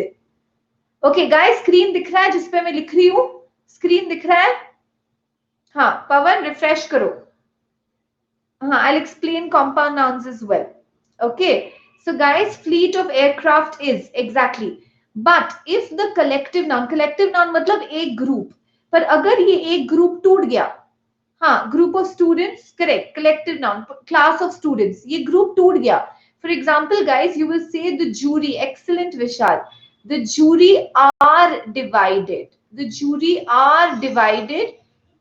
Okay, guys, screen दिख रहा है जिस पे मैं लिख रही हूँ? Screen दिख रहा है? हाँ, पवन refresh करो. I'll explain compound nouns as well. Okay. So guys, fleet of aircraft is exactly. But if the collective noun मतलब एक group. पर अगर ये एक group टूट गया, हाँ, group of students, correct, collective noun, class of students, ये group टूट गया. For example, guys, you will say the jury. Excellent, Vishal. The jury are divided. The jury are divided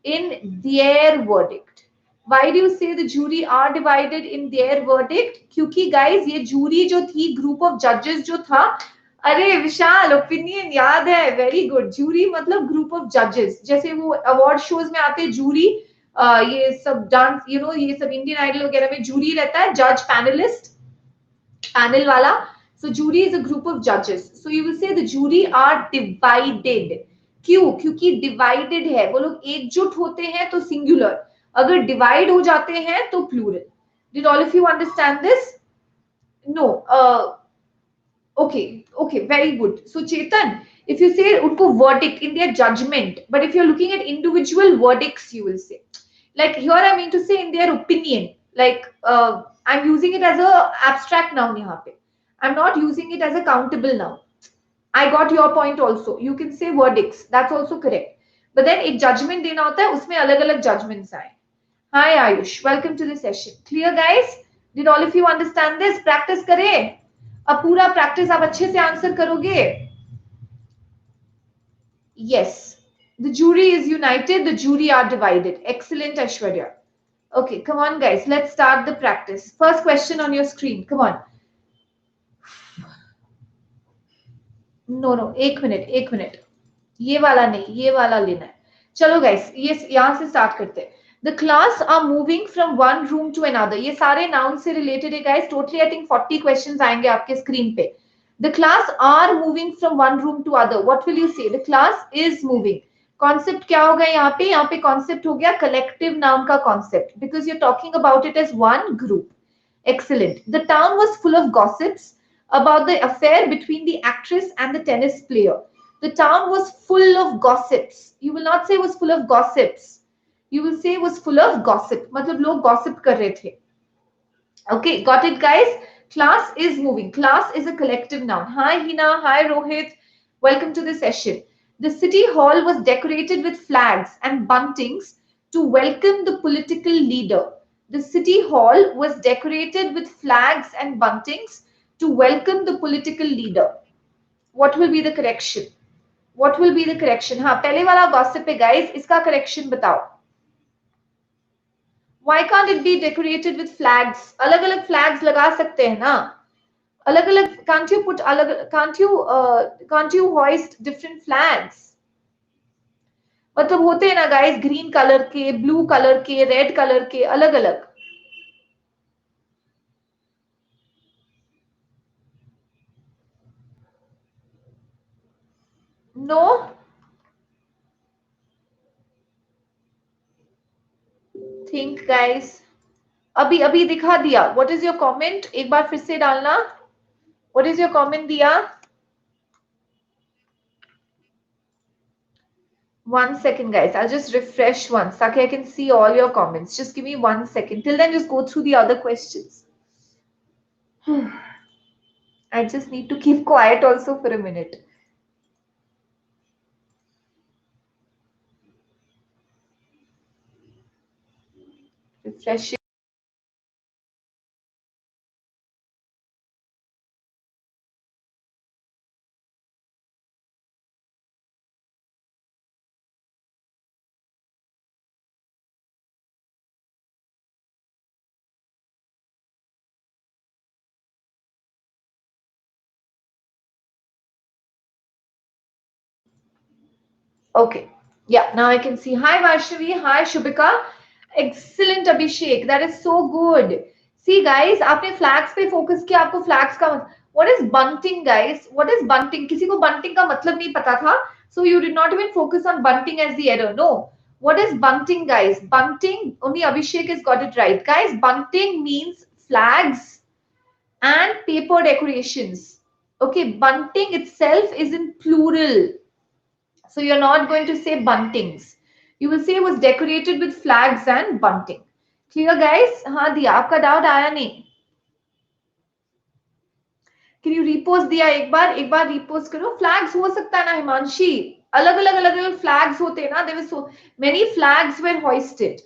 in their verdict. Why do you say the jury are divided in their verdict? क्योंकि guys ये jury जो थी, group of judges जो था, अरे विशाल opinion याद है, very good. Jury मतलब ग्रुप ऑफ जजेस. जैसे वो अवार्ड शोज में आते हैं जूरी, ये सब डांस, ये सब इंडियन आइडल वगैरह में जूरी रहता है, जज पैनलिस्ट, पैनल वाला. So jury is a group of जजेस. So you will say the jury are divided. क्यों? क्योंकि डिवाइडेड है, वो लोग एकजुट होते हैं तो सिंगुलर, अगर डिवाइड हो जाते हैं तो plural. Did all of you understand this? No. Okay, very good. So Chetan, if you say unko verdict in their judgment, but if you're looking at individual verdicts, you will say, like here I mean to say in their opinion, like I'm using it as a abstract noun yahan pe. I'm not using it as a countable noun. I got your point also. You can say verdicts. That's also correct. But then एक judgment देना होता है, उसमें अलग-अलग judgments आए. Hi Ayush, welcome to the session. Clear guys? Did all of you understand this? Practice करें. अब पूरा प्रैक्टिस आप अच्छे से आंसर करोगे. Yes, the jury is united, the jury are divided. Excellent, Aishwarya. Okay, come on guys, let's start the practice. First question on your screen, come on. No, एक minute, ये वाला नहीं, ये वाला लेना है. चलो guys, ये यहाँ से start करते हैं. The class are moving from one room to another. ये सारे noun से related है guys. Totally I think 40 questions आएंगे आपके screen पे. The class are moving from one room to other. What will you say? The class is moving. Concept क्या होगा यहाँ पे? यहाँ पे concept हो गया collective noun का concept, because you're talking about it as one group. Excellent. The town was full of gossips about the affair between the actress and the tennis player. The town was full of gossips. You will not say was full of gossips. You will say was full of gossip. मतलब लोग gossip कर रहे थे. Okay, got it guys? Class is moving. Class is a collective noun. Hi Hina, hi Rohit. Welcome to the session. The city hall was decorated with flags and buntings to welcome the political leader. The city hall was decorated with flags and buntings to welcome the political leader. What will be the correction? What will be the correction? हाँ, पहले वाला gossip है guys, इसका correction बताओ. Why can't it be decorated with flags? अलग-अलग flags लगा सकते हैं ना. अलग-अलग, can't you hoist different flags? मतलब होते हैं ना guys, green color के, blue color के, red color के, अलग-अलग. No? Think guys. अभी दिखा दिया. What is your comment? एक बार फिर से डालना. What is your comment दिया? One second, guys. I'll just refresh once. Okay, I can see all your comments. Just give me 1 second. Till then, just go through the other questions. I just need to keep quiet also for a minute. refreshing. Okay. Yeah, now I can see. Hi, Vaishnavi. Hi, Shubhika. Excellent, Abhishek. That is so good. See, guys, आपने flags पे focus किया. आपको flags का what is bunting, guys? What is bunting? किसी को bunting का मतलब नहीं पता था. So you did not even focus on bunting as the error. No. What is bunting, guys? Bunting, only Abhishek has got it right. Guys, bunting means flags and paper decorations. Okay, bunting itself is in plural. So you're not going to say buntings. You will say it was decorated with flags and bunting. Clear, guys? हाँ दिया. आपका doubt आया नहीं? Can you repost दिया एक बार repost करो. Flags हो सकता है ना हिमांशी? अलग अलग flags होते हैं ना. There were so many flags were hoisted.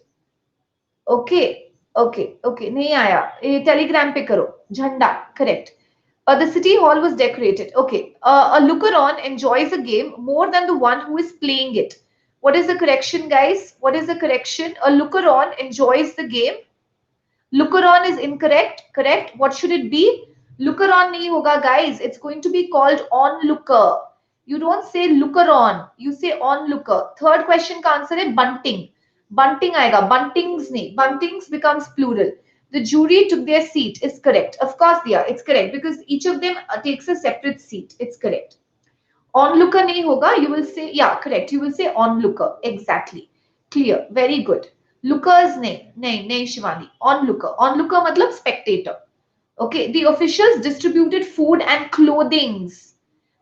Okay, okay. नहीं आया. ये Telegram पे करो. झंडा, correct. The city hall was decorated. Okay. A looker on enjoys a game more than the one who is playing it. What is the correction, guys? What is the correction? A looker on enjoys the game. Looker on is incorrect. Correct. What should it be? Looker on nahi hoga, guys. It's going to be called onlooker. You don't say looker on. You say onlooker. Third question ka answer hai bunting. Bunting aega. Buntings nahi. Buntings becomes plural. The jury took their seat is correct. Of course, yeah, it's correct because each of them takes a separate seat. It's correct. Onlooker nahi hoga. You will say, yeah, correct. You will say onlooker. Exactly. Clear. Very good. Lookers nahi Shivani. Onlooker. Onlooker matlab spectator. Okay. The officials distributed food and clothings.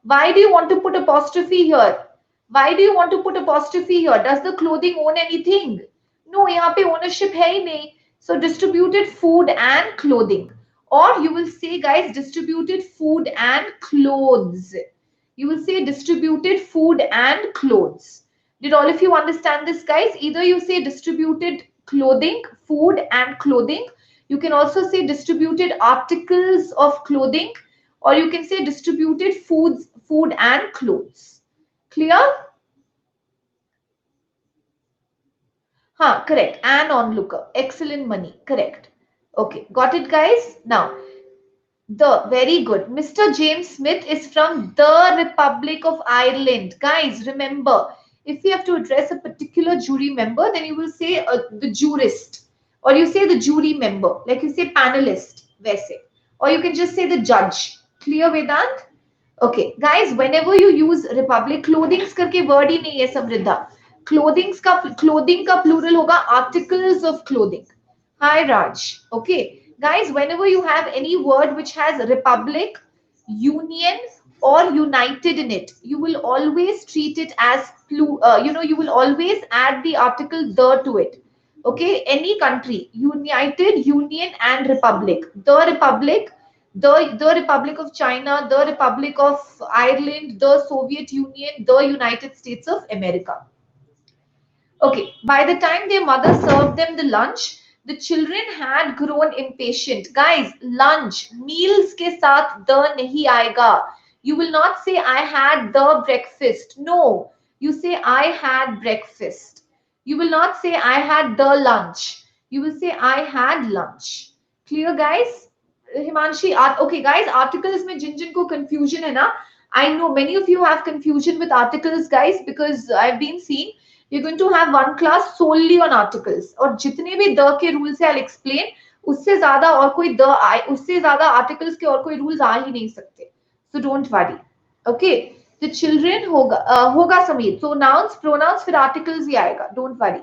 Why do you want to put apostrophe here? Why do you want to put apostrophe here? Does the clothing own anything? No, यहाँ पे ownership है ही नहीं. So distributed food and clothing. Or you will say, guys, distributed food and clothes. You will say distributed food and clothes. Did all of you understand this, guys? Either you say distributed clothing, food and clothing. You can also say distributed articles of clothing, or you can say distributed food and clothes. Clear? Correct. And onlooker. Excellent, money. Correct. Okay, got it, guys? Now, very good. Mr. James Smith is from the Republic of Ireland. Guys, remember, if you have to address a particular jury member, then you will say the jurist, or you say the jury member, like you say panelist, वैसे, or you can just say the judge. Clear, Vedant? Okay, guys, whenever you use Republic, clothings करके word ही नहीं है समृद्धा. Clothing का plural होगा articles of clothing. Hi, Raj. Okay. Guys, whenever you have any word which has republic, union, or united in it, you will always treat it as you will always add the article the to it. Okay, any country, united, union, and republic. The republic, the Republic of China, the Republic of Ireland, the Soviet Union, the United States of America. Okay, by the time their mother served them the lunch, the children had grown impatient. Guys, lunch, meals के साथ the नहीं आएगा. You will not say I had the breakfast. No, you say I had breakfast. You will not say I had the lunch. You will say I had lunch. Clear, guys? Himanshi, okay, guys, articles में जिन को confusion है ना. I know many of you have confusion with articles, guys, because I've been seeing. You're going to have one class solely on articles. और जितने भी the के rules है I'll explain. उससे ज़्यादा और कोई the आए, उससे ज़्यादा articles के और कोई rules आ ही नहीं सकते. So don't worry. Okay. The children होगा समीर. So nouns, pronouns फिर articles ही आएगा. Don't worry.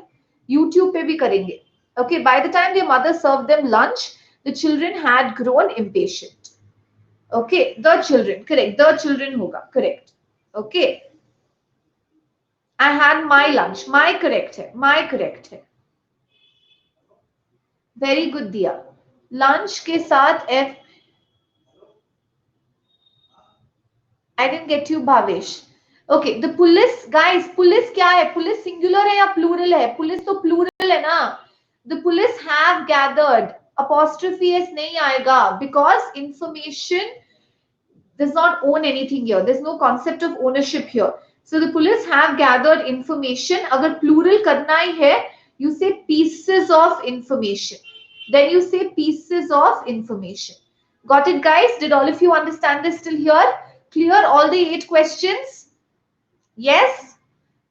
YouTube पे भी करेंगे. Okay. By the time their mother served them lunch, the children had grown impatient. Okay. The children. Correct. The children होगा. Correct. Okay. I had my lunch. My correct है. My correct है. Very good दिया. Lunch के साथ F. I didn't get you, Bhavesh. Okay, the police, guys, police क्या है? Police singular है या plural है? Police तो plural है ना? The police have gathered, apostrophe s nahi aayega because information does not own anything here. There's no concept of ownership here. So the police have gathered information. Agar plural karna hi hai, you say pieces of information. Then you say pieces of information. Got it, guys? Did all of you understand this till here? Clear all the 8 questions? Yes?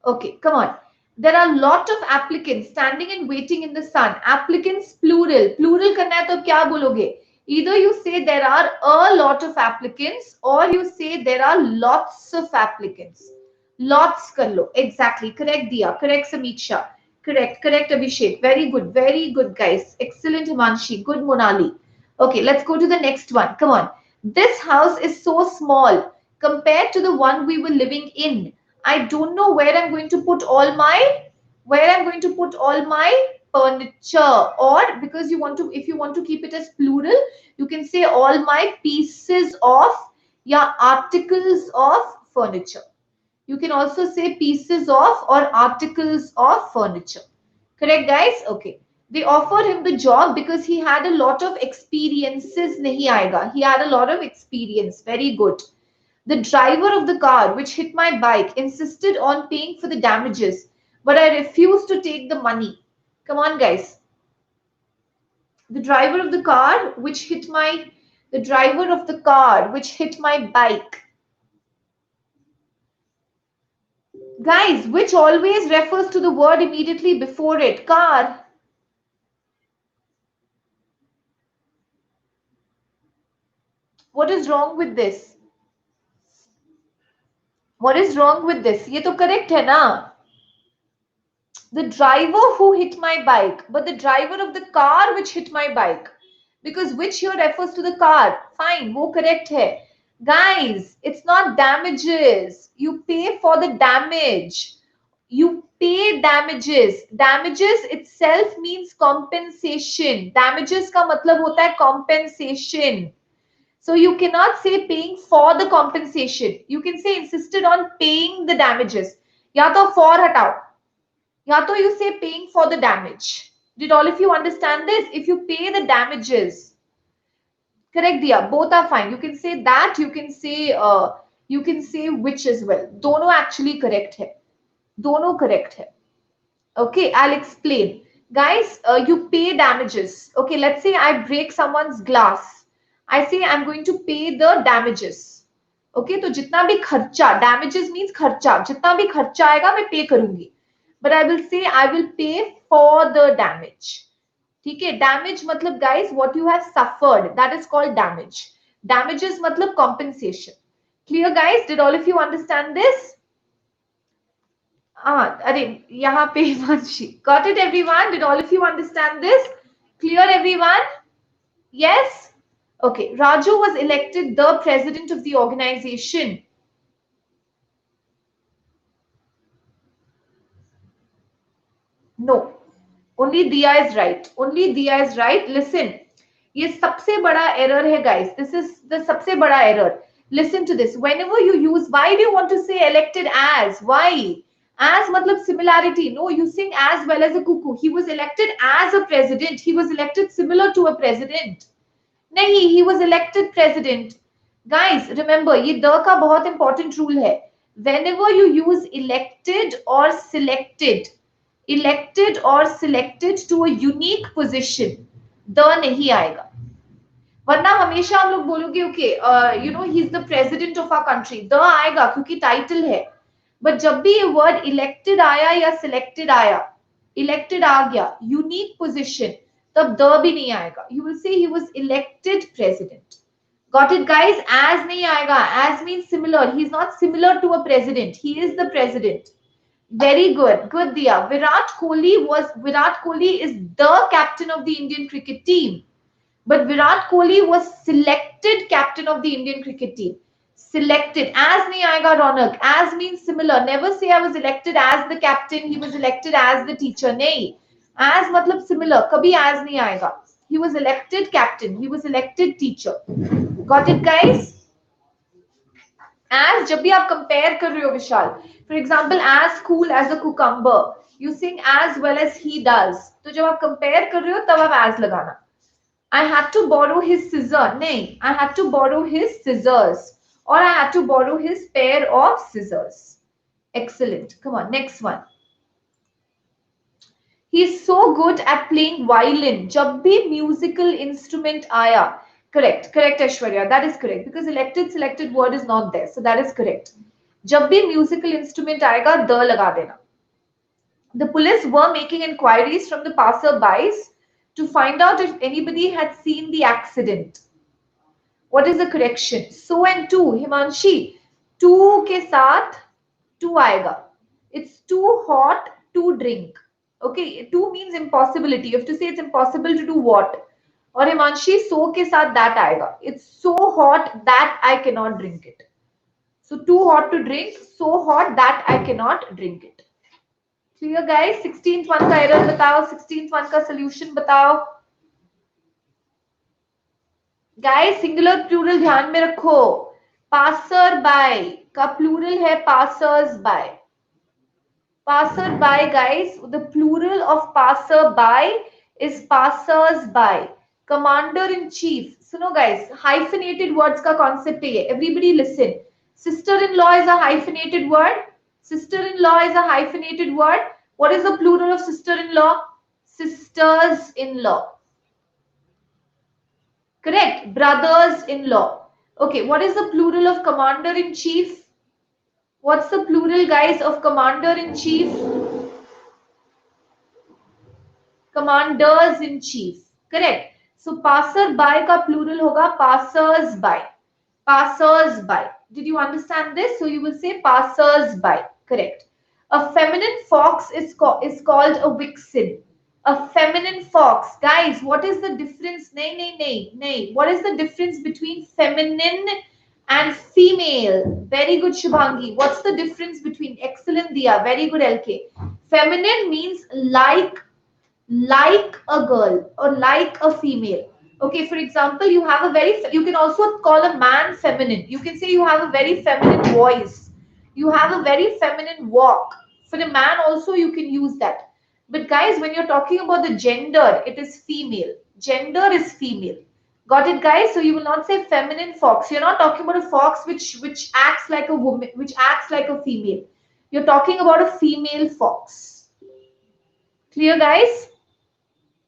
Okay, come on. There are a lot of applicants standing and waiting in the sun. Applicants plural. Plural karna hai to kya bologe? Either you say there are a lot of applicants or you say there are lots of applicants. Lots kar lo. Exactly. Correct Diya. Correct Samiksha. Correct. Correct Abhishek. Very good. Very good, guys. Excellent Himanshi. Good Monali. Okay, let's go to the next one. Come on. This house is so small compared to the one we were living in. I don't know where I'm going to put all my furniture. Or because you want to, if you want to keep it as plural, you can say all my pieces of, yeah, articles of furniture. You can also say pieces of or articles of furniture. Correct, guys? Okay. They offered him the job because he had a lot of experiences. Nahi aayega. He had a lot of experience. Very good. The driver of the car which hit my bike insisted on paying for the damages, but I refused to take the money. Come on, guys. The driver of the car which hit my the driver of the car which hit my bike. Guys, which always refers to the word immediately before it. Car. What is wrong with this? What is wrong with this? ये तो correct है ना? The driver who hit my bike, but the driver of the car which hit my bike, because which here refers to the car. Fine, wo correct hai. Guys, it's not damages. You pay for the damage. You pay damages. Damages itself means compensation. Damages का मतलब होता है compensation. So you cannot say paying for the compensation. You can say insisted on paying the damages. या तो for हटाओ. या तो you say paying for the damage. Did all of you understand this? If you pay the damages, correct Diya, both are fine. You can say that, you can say which as well. दोनों actually correct है. दोनों correct है. Okay, I'll explain. Guys, you pay damages. Okay, let's say I break someone's glass. I say I'm going to pay the damages. Okay, तो जितना भी खर्चा, damages means खर्चा, जितना भी खर्चा आएगा मैं पे करूंगी. But I will say I will pay for the damage. ठीक है, damage मतलब guys what you have suffered, that is called damage. Damages मतलब compensation. Clear, guys? Did all of you understand this? अरे यहाँ पे Himanshi. Got it, everyone? Did all of you understand this? Clear, everyone? Yes? Okay. Raju was elected the president of the organization. No. Only Diya is right. Only Diya is right. Listen. ये सबसे बड़ा error है, guys. This is the सबसे बड़ा error. Listen to this. Whenever you use, why do you want to say elected as? Why? As matlab similarity. No, you sing as well as a cuckoo. He was elected as a president. He was elected similar to a president. नहीं, he was elected president. Guys, remember, ये the का बहुत important rule है. Whenever you use elected or selected to a unique position, the नहीं आएगा. वरना हमेशा हम लोग बोलोगे okay you know he is the president of our country, the आएगा क्योंकि टाइटल है. बट जब भी ये वर्ड इलेक्टेड आया या सिलेक्टेड आया, इलेक्टेड आ गया, यूनिक पोजीशन, तब द भी नहीं आएगा. You will say he was elected president. Got it guys? As नहीं आएगा. As means similar. He is not similar to a president, he is the president. Very good. Good, Diya. Virat Kohli is the captain of the Indian cricket team. But Virat Kohli was selected captain of the Indian cricket team. Selected. As nahi aayega, Ronak. As means similar. Never say I was elected as the captain. He was elected as the teacher. Nahi. As matlab similar. Kabhi as nahi aayega. He was elected captain. He was elected teacher. Got it, guys? As जब भी आप compare कर रहे हो विशाल, for example, as cool as a cucumber, You sing as well as he does. तो जब आप compare कर रहे हो तब आप as लगाना. I had to borrow his scissor. नहीं, I had to borrow his scissors. Or I had to borrow his pair of scissors. Excellent. Come on, next one. He is so good at playing violin. जब भी musical instrument आया. Correct Aishwarya. That is correct. Because selected word is not there. So that is correct. जब भी musical instrument आएगा, the लगा देना. The police were making inquiries from the passerbys to find out if anybody had seen the accident. What is the correction? So and to, Himanshi. To के साथ to आएगा. It's too hot to drink. Okay, to means impossibility. You have to say it's impossible to do what? और Himanshi so के साथ that आएगा. It's so hot that I cannot drink it. So too hot to drink, so hot that I cannot drink it. Clear guys? 16th one का error बताओ, 16th one का solution बताओ. Guys, singular plural ध्यान में रखो. Passer by का plural है passers by. Passer by, guys, the plural of passer by is passers by. Commander in chief. Suno guys, hyphenated words का concept है. Everybody listen. Sister-in-law is a hyphenated word. Sister-in-law is a hyphenated word. What is the plural of sister-in-law? Sisters-in-law. Correct. Brothers-in-law. Okay, what is the plural of commander-in-chief? What's the plural, guys, of commander-in-chief? Commanders-in-chief. Correct. So passer-by का plural होगा passers-by. Passers-by. Did you understand this? So you will say passers-by. Correct. A feminine fox is called a vixen. A feminine fox. Guys, what is the difference? Nay. What is the difference between feminine and female? Very good, Shubhangi. What's the difference between? Excellent, Dia. Very good, LK. Feminine means like a girl or like a female. Okay, for example, you can also call a man feminine. You can say you have a very feminine voice. You have a very feminine walk. For a man also you can use that. But guys, when you're talking about the gender, it is female. Gender is female. Got it, guys? So you will not say feminine fox. You're not talking about a fox which acts like a woman, which acts like a female. You're talking about a female fox. Clear, guys?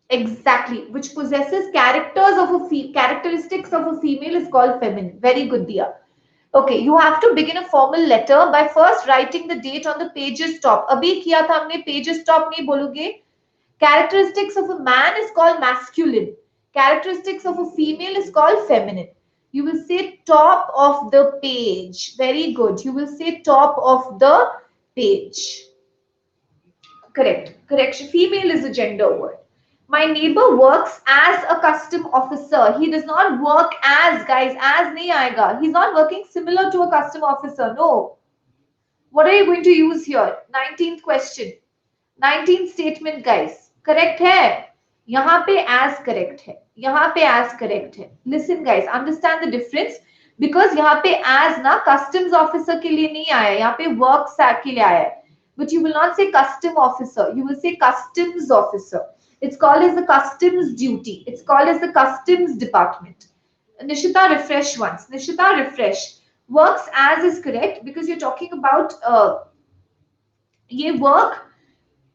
Exactly, which possesses characteristics of a female is called feminine. Very good, Dia. Okay, you have to begin a formal letter by first writing the date on the page's top. अभी किया था हमने page's top नहीं बोलोगे. Characteristics of a man is called masculine. Characteristics of a female is called feminine. You will say top of the page. Very good. You will say top of the page. Correct. Correction. Female is a gender word. My neighbor works as a custom officer. He does not work as, guys, as nahi aayega. He's not working similar to a custom officer. No. What are you going to use here? 19th question. 19th statement, guys. Correct hai? यहाँ पे as correct है. यहाँ पे as correct है. Listen, guys. Understand the difference. Because यहाँ पे as ना customs officer के लिए नहीं आया. यहाँ पे works के लिए आया है. But you will not say custom officer. You will say customs officer. It's called as the customs duty. It's called as the customs department. Nishita, refresh once. Nishita, refresh. Works as is correct because you're talking about ये work,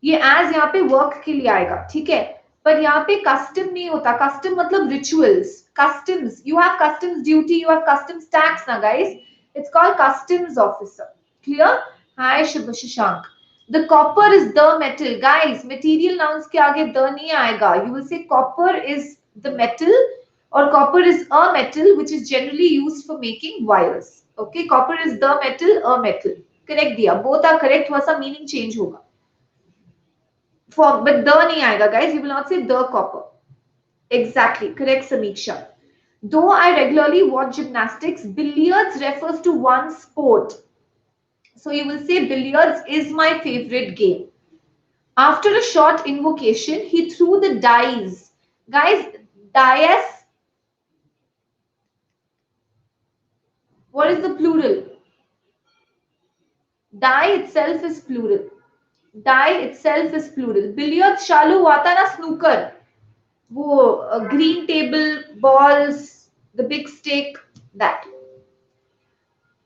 ये as यहाँ पे work के लिए आएगा, ठीक है? पर यहाँ पे custom नहीं होता. Custom मतलब rituals. Customs. You have customs duty. You have customs tax, na guys. It's called customs officer. Clear? Hi, Shashank. The copper is the metal. Guys, material nouns के आगे the नहीं आएगा. You will say copper is the metal or copper is a metal which is generally used for making wires. Okay, copper is the metal, a metal. Correct दिया. Both are correct. थोड़ा सा meaning change होगा. But the नहीं आएगा, guys. You will not say the copper. Exactly. Correct, Samiksha. Though I regularly watch gymnastics, billiards refers to one sport. So you will say billiards is my favorite game. After a short invocation, he threw the dice. Guys, dice, what is the plural? Die itself is plural. Die itself is plural. Billiards शालू हुआ था ना, snooker, वो green table, balls, the big stick, that.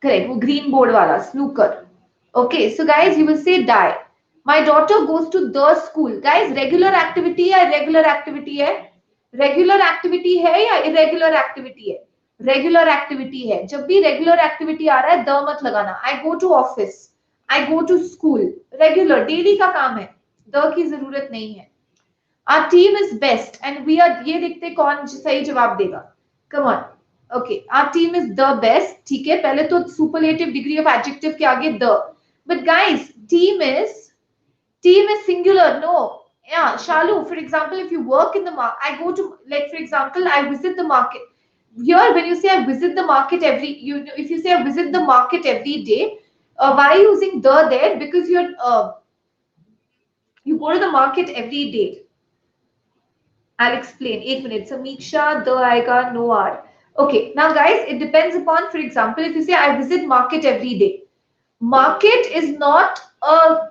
Correct, वो green board वाला, snooker. Okay, so guys, you will say die. My daughter goes to the school. Guys, regular activity या irregular activity है? Regular activity है या irregular activity है? Regular activity है. जब भी regular activity आ रहा है, the मत लगाना. I go to office. I go to school. Regular, daily का काम है. The की जरूरत नहीं है. Our team is best and we are, ये देखते कौन सही जवाब देगा. Come on. Okay, our team is the best. ठीक है, पहले तो superlative degree of adjective के आगे the. But guys, team is singular. No. Yeah, Shalu, for example, if you work in the market, I go to, like, for example, I visit the market. Here, when you say I visit the market if you say I visit the market every day, why are you using the there? Because you go to the market every day. I'll explain. 8 minutes. Samiksha, the aega, no R. Okay. Now, guys, it depends upon, for example, if you say I visit market every day. Market is not a,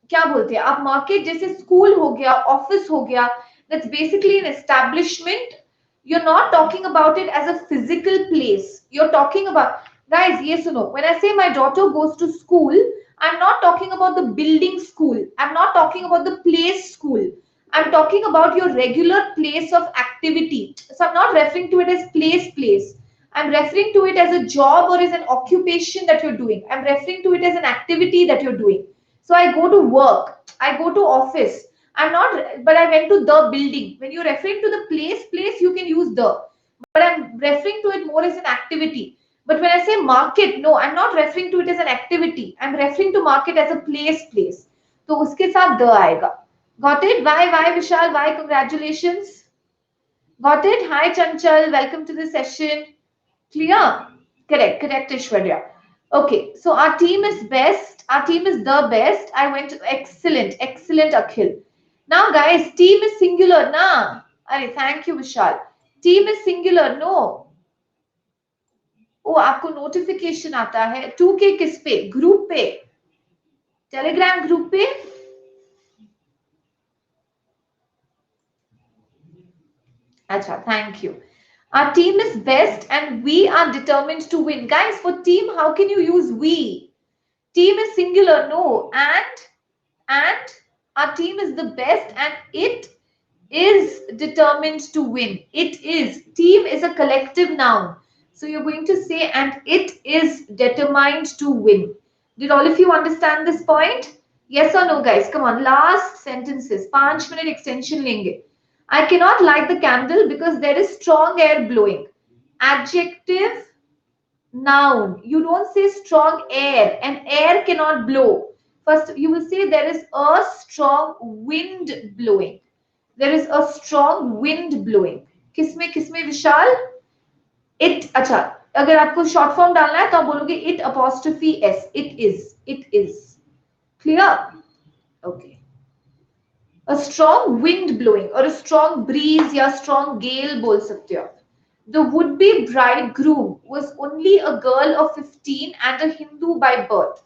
क्या बोलते हैं आप, market जैसे school हो गया, office हो गया, that's basically an establishment. You're not talking about it as a physical place. You're talking about, guys, yes or no? When I say my daughter goes to school, I'm not talking about the building school. I'm not talking about the place school. I'm talking about your regular place of activity. So I'm not referring to it as place. I'm referring to it as a job or as an occupation that you're doing. I'm referring to it as an activity that you're doing. So I go to work, I go to office. I'm not, but I went to the building. When you're referring to the place, you can use the. But I'm referring to it more as an activity. But when I say market, no, I'm not referring to it as an activity. I'm referring to market as a place. तो उसके साथ the आएगा. Got it? Why, Vishal? Why? Congratulations. Got it? Hi, Chanchal. Welcome to the session. Clear? Correct, Ishwarya. Okay, so our team is best. Our team is the best. I went to excellent, Akhil. Now, guys, team is singular, na? Arey, thank you, Vishal. Team is singular, no. Oh, आपको notification आता है. 2K किस पे? Group पे. Telegram group पे. Acha, thank you. Our team is best and we are determined to win. Guys, for team, how can you use we? Team is singular, no. And our team is the best and it is determined to win. It is. Team is a collective noun. So you're going to say, and it is determined to win. Did all of you understand this point? Yes or no, guys? Come on. Last sentences. 5 minute extension lenge. I cannot light the candle because there is strong air blowing. Adjective, noun. You don't say strong air, and air cannot blow. First, you will say there is a strong wind blowing. There is a strong wind blowing. किसमें विशाल? It, अच्छा, अगर आपको short form डालना है तो आप बोलोगे it apostrophe s. It is. Clear? Okay. A strong wind blowing or a strong breeze या strong gale बोल सकते हो आप. The would-be bridegroom was only a girl of 15 and a Hindu by birth.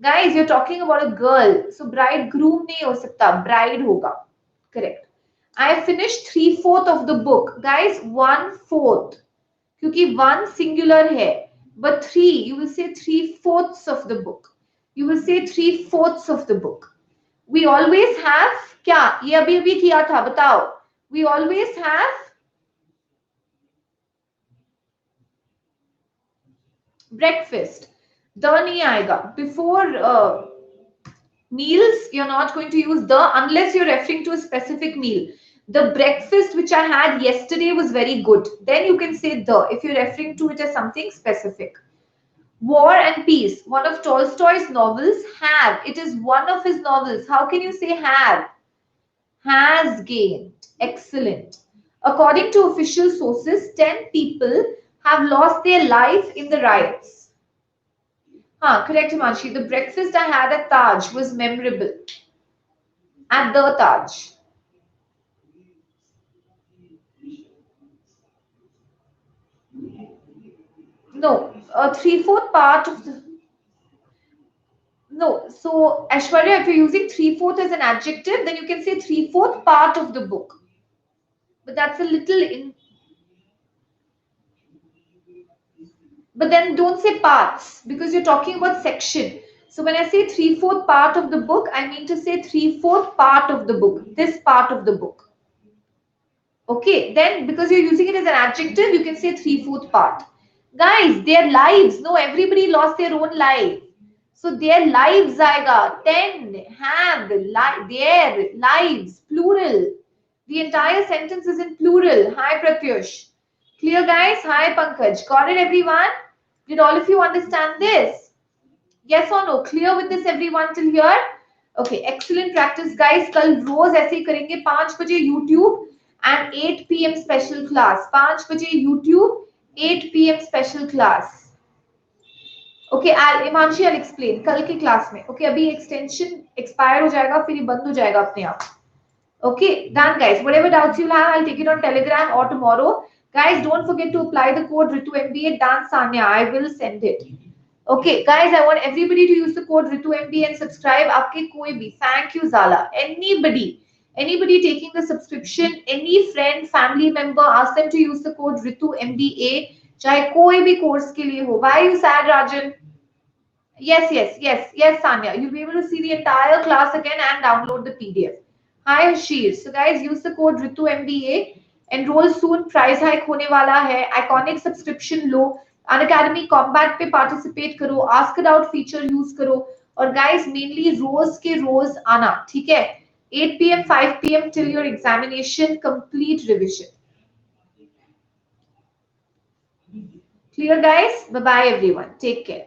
Guys, you're talking about a girl. So bridegroom नहीं हो सकता, bride होगा. Correct. I have finished 3/4 of the book. Guys, 1/4. क्योंकि 1 singular है. But 3, you will say 3/4 of the book. You will say 3/4 of the book. We always have, क्या? ये अभी किया था, बताओ. We always have breakfast. The नहीं आएगा. Before meals, you're not going to use the unless you're referring to a specific meal. The breakfast which I had yesterday was very good. Then you can say the if you're referring to it as something specific. War and Peace, one of Tolstoy's novels. Have, it is one of his novels. How can you say have? Has gained. Excellent. According to official sources, 10 people have lost their life in the riots. Correct, Himanshi. The breakfast I had at Taj was memorable. At the Taj. No, a 3/4 part of the. No, so Aishwarya, if you're using 3/4 as an adjective, then you can say 3/4 part of the book. But that's a little in. But then don't say parts because you're talking about section. So when I say 3/4 part of the book, I mean to say 3/4 part of the book. This part of the book. Okay, then because you're using it as an adjective, you can say 3/4 part. Guys, their lives. No, everybody lost their own life. So their lives aega. 10 have their lives, plural. The entire sentence is in plural. Hi Pratyush. Clear guys? Hi Pankaj. Got it everyone? Did all of you understand this? Yes or no? Clear with this everyone till here? Okay, excellent practice guys. कल रोज ऐसे ही करेंगे 5 बजे YouTube and 8 p.m. special class. 5 बजे YouTube, 8 p.m. special class. Okay Himanshi I explain कल की class में okay अभी extension expire हो जाएगा फिर ये बंद हो जाएगा अपने आप okay done guys whatever doubts you have I'll take it on Telegram or tomorrow guys don't forget to apply the code Ritu MBA dance Sanya I will send it okay guys I want everybody to use the code Ritu MBA and subscribe आपके कोई भी thank you Zala anybody taking the subscription any friend family member ask them to use the code Ritu MBA चाहे कोई भी course के लिए हो why you sad Rajan Yes, Sanya. You'll be able to see the entire class again and download the PDF. Hi, Ashir. So, guys, use the code Ritu MBA. Enroll soon. Price hike होने वाला है. Iconic subscription लो. Unacademy Combat पे participate करो. Ask it out feature use करो. और guys, mainly रोज के रोज आना. ठीक है? 8 p.m. 5 p.m. till your examination. Complete revision. Clear, guys? Bye bye, everyone. Take care.